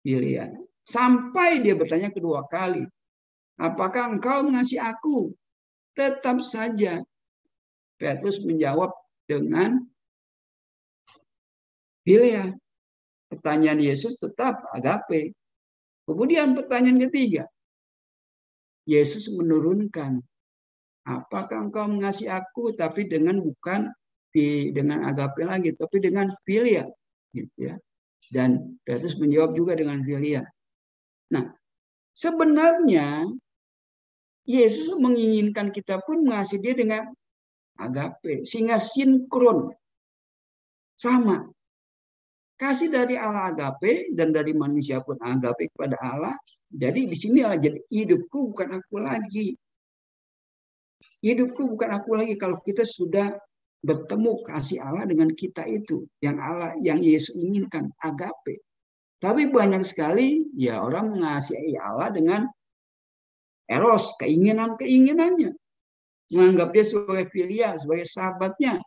filia. Sampai dia bertanya kedua kali. Apakah engkau mengasihi aku? Tetap saja Petrus menjawab dengan filia. Pertanyaan Yesus tetap agape. Kemudian pertanyaan ketiga. Yesus menurunkan. Apakah engkau mengasihi aku? Tapi bukan dengan agape lagi. Tapi dengan filia. Gitu ya. Dan Petrus menjawab juga dengan filia. Nah, sebenarnya Yesus menginginkan kita pun mengasihi dia dengan agape. Sehingga sinkron. Sama. Kasih dari Allah agape dan dari manusia pun agape kepada Allah. Jadi di sinilah jadi hidupku bukan aku lagi. Hidupku bukan aku lagi kalau kita sudah bertemu kasih Allah dengan kita itu yang Yesus inginkan agape. Tapi banyak sekali ya orang mengasihi Allah dengan eros, keinginannya. Menganggap dia sebagai filia, sebagai sahabatnya.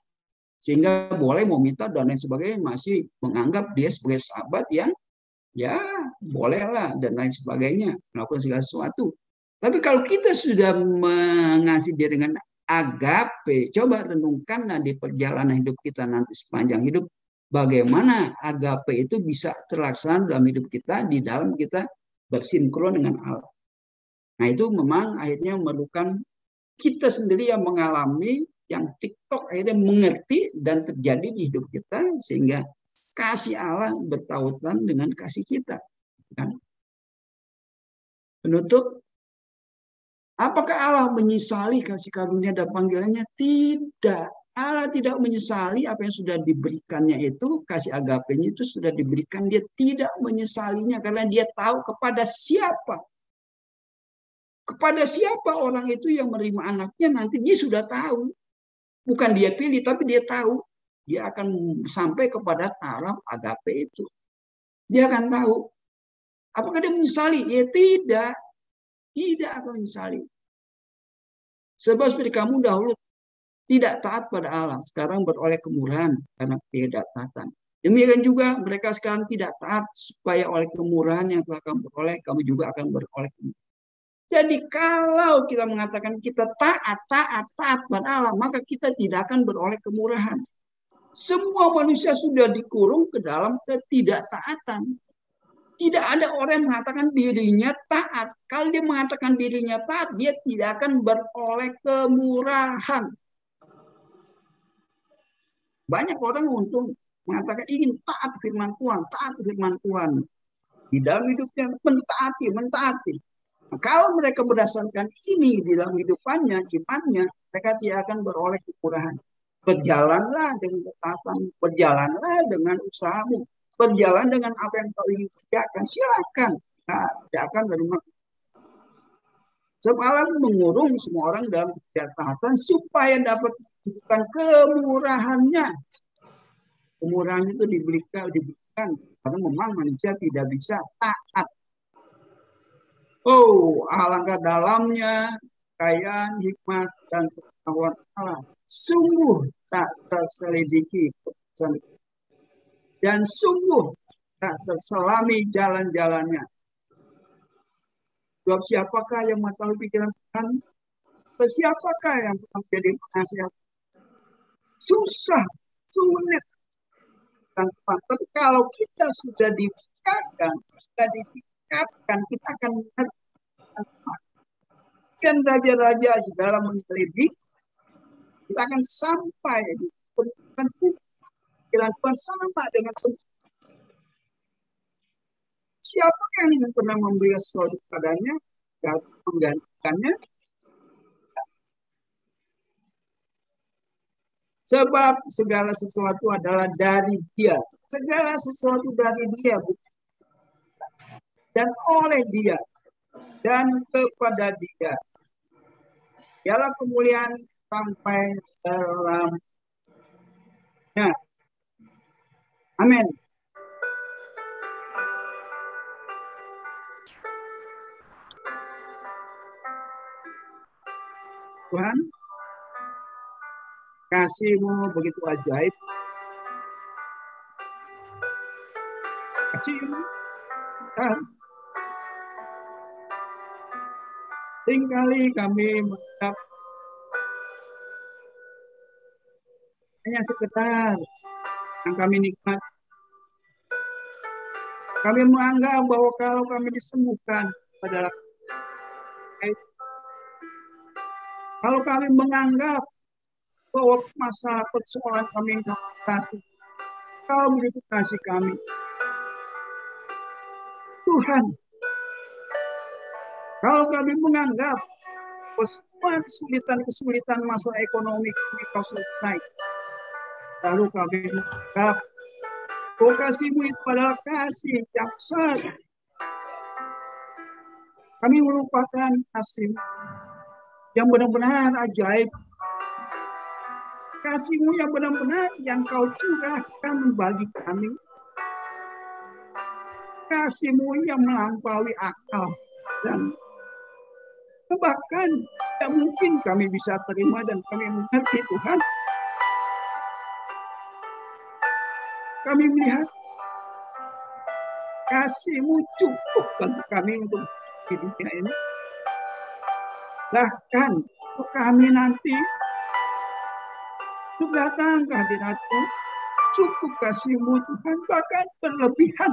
Sehingga boleh mau minta dan lain sebagainya, masih menganggap dia sebagai sahabat yang ya bolehlah dan lain sebagainya, melakukan segala sesuatu. Tapi kalau kita sudah mengasihi dia dengan agape, coba renungkan di perjalanan hidup kita nanti sepanjang hidup, bagaimana agape itu bisa terlaksana dalam hidup kita, di dalam kita bersinkron dengan Allah. Nah itu memang akhirnya memerlukan kita sendiri yang mengalami, yang TikTok akhirnya mengerti dan terjadi di hidup kita, sehingga kasih Allah bertautan dengan kasih kita. Kan? Penutup, apakah Allah menyesali kasih karunia dan panggilannya? Tidak. Allah tidak menyesali apa yang sudah diberikannya itu, kasih agapenya itu sudah diberikan, dia tidak menyesalinya karena dia tahu kepada siapa. Kepada siapa orang itu yang menerima anaknya nanti dia sudah tahu. Bukan dia pilih, tapi dia tahu. Dia akan sampai kepada taraf agape itu. Dia akan tahu. Apakah dia menyesali? Ya tidak. Tidak akan menyesali. Sebab seperti kamu dahulu tidak taat pada Allah, sekarang beroleh kemurahan karena ketidaktaatan. Demikian juga mereka sekarang tidak taat supaya oleh kemurahan yang telah kamu peroleh, kamu juga akan beroleh kemurahan. Jadi kalau kita mengatakan kita taat pada Allah, maka kita tidak akan beroleh kemurahan. Semua manusia sudah dikurung ke dalam ketidaktaatan. Tidak ada orang yang mengatakan dirinya taat. Kalau dia mengatakan dirinya taat, dia tidak akan beroleh kemurahan. Banyak orang untung mengatakan ingin taat firman Tuhan, taat firman Tuhan. Di dalam hidupnya mentaati. Nah, kalau mereka berdasarkan ini di dalam hidupannya, imannya, mereka tidak akan beroleh kemurahan. Berjalanlah dengan ketaatan, berjalanlah dengan usahamu, berjalan dengan apa yang kau ingin kerjakan. Silakan. Nah, tidak akan menerima. Sebab Allah mengurung semua orang dalam ketaatan supaya dapat bukan kemurahannya. Kemurahan itu diberikan karena memang manusia tidak bisa taat. Oh, alangkah dalamnya kekayaan, hikmat, dan pengetahuan Allah. Sungguh tak terselidiki dan sungguh tak terselami jalan-jalannya. Sebab siapakah yang mengetahui pikiran Tuhan? Siapakah yang pernah menjadi penasihat? Susah, sulit. Tapi kalau kita sudah dibukakan, kita disikapkan, kita akan mengerti. Dan raja-raja di dalam meneliti, kita akan sampai di penuntutan pikiran Tuhan sama dengan siapa yang pernah memberi sesuatu padanya, harus menggantikannya. Sebab segala sesuatu adalah dari Dia. Segala sesuatu dari Dia. Dan oleh Dia. Dan kepada Dia. Dialah kemuliaan sampai selamanya. Amin. Tuhan, kasih-Mu begitu ajaib. Kasih-Mu. Seringkali kami menganggap hanya sekedar yang kami nikmat. Kami menganggap bahwa kalau kami disembuhkan adalah baik. Kalau kami menganggap bahwa masalah persoalan kami yang kasih, kau begitu kasih kami. Tuhan, kalau kami menganggap semua kesulitan masalah ekonomi kami kau selesai, lalu kami menganggap bahwa kasih-Mu itu adalah kasih yang besar. Kami melupakan kasih yang benar-benar ajaib. Kasih-Mu yang benar-benar yang kau curahkan bagi kami. Kasih-Mu yang melampaui akal dan bahkan tidak mungkin kami bisa terima dan kami mengerti Tuhan. Kami melihat kasih-Mu cukup bagi kami untuk di dunia ini. Bahkan untuk kami nanti untuk datang ke hadirat-Mu, cukup kasih-Mu Tuhan, bahkan berlebihan.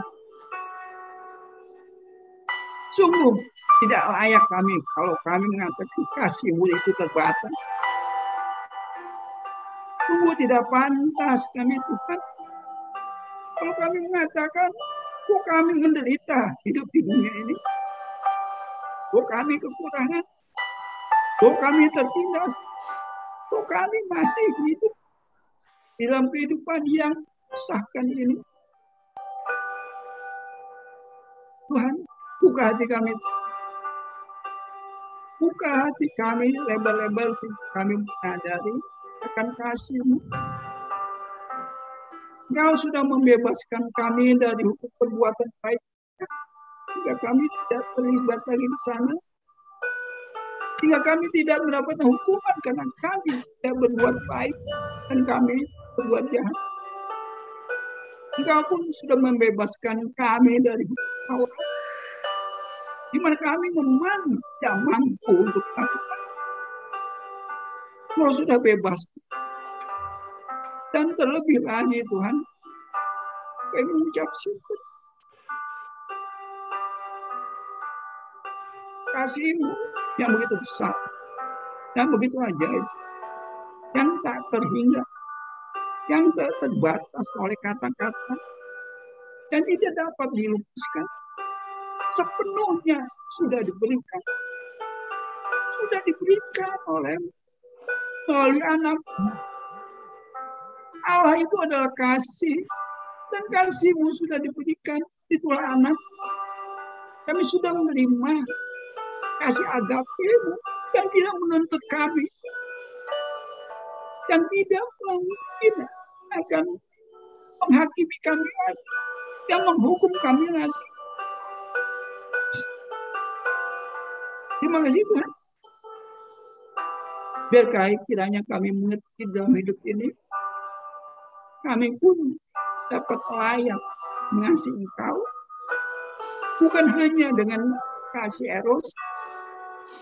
Sungguh tidak layak kami kalau kami mengatakan kasih-Mu itu terbatas. Sungguh tidak pantas kami Tuhan kalau kami mengatakan kok kami menderita hidup di dunia ini, kok kami kekurangan, kok kami tertindas, kok kami masih hidup di dalam kehidupan yang sahkan ini. Tuhan, buka hati kami. Buka hati kami lebar-lebar sehingga kami menyadari akan kasih-Mu. Engkau sudah membebaskan kami dari hukum perbuatan baik, sehingga kami tidak terlibat lagi di sana. Sehingga kami tidak mendapatkan hukuman karena kami tidak berbuat baik dan kami berbuat jahat. Engkau pun sudah membebaskan kami dari hukum Taurat, di mana kami tidak mampu untuk melakukan. Engkau sudah bebas. Dan terlebih lagi Tuhan, kami mengucap syukur. Kasih-Mu yang begitu besar, yang begitu ajaib, yang tak terhingga, yang tak terbatas oleh kata-kata, dan tidak dapat dilukiskan, sepenuhnya sudah diberikan oleh melalui Anak-Mu. Allah itu adalah kasih, dan kasih-Mu sudah diberikan, itulah Anak. Kami sudah menerima kasih agape-Mu yang tidak menuntut kami, yang tidak mungkin akan menghakimi kami lagi, yang menghukum kami lagi. Terima kasih Tuhan. Biarkah kiranya kami mengerti dalam hidup ini, kami pun dapat layak mengasihi Engkau, bukan hanya dengan kasih eros,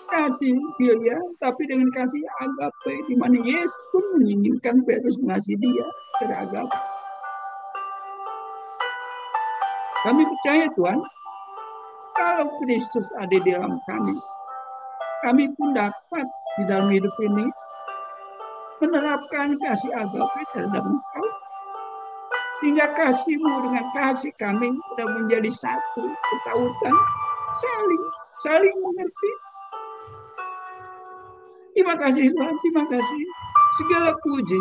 kasih filia, tapi dengan kasih agape, di mana Yesus pun menginginkan Petrus mengasihi dia secara agape. Kami percaya Tuhan, kalau Kristus ada di dalam kami pun dapat di dalam hidup ini menerapkan kasih agape terhadap Engkau, hingga kasih-Mu dengan kasih kami sudah menjadi satu, bertautan, saling mengerti. Terima kasih Tuhan, terima kasih. Segala puji,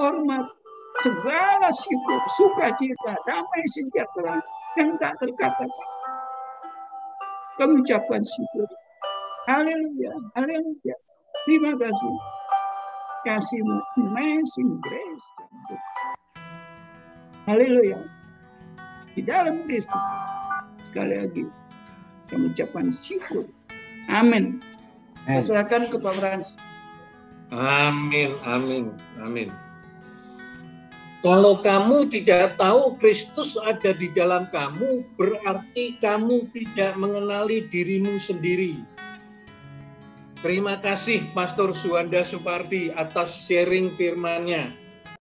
hormat, segala syukur, sukacita, damai sejahtera yang tak terkatakan, kami ucapkan syukur. Haleluya, haleluya. Terima kasih. Kasih-Mu, amazing grace. Haleluya. Di dalam Kristus, sekali lagi kami ucapkan syukur. Amin. Serahkan ke Pak Frans. Amin, amin, amin. Kalau kamu tidak tahu Kristus ada di dalam kamu, berarti kamu tidak mengenali dirimu sendiri. Terima kasih Pastor Suwanda Supardi atas sharing firman-Nya.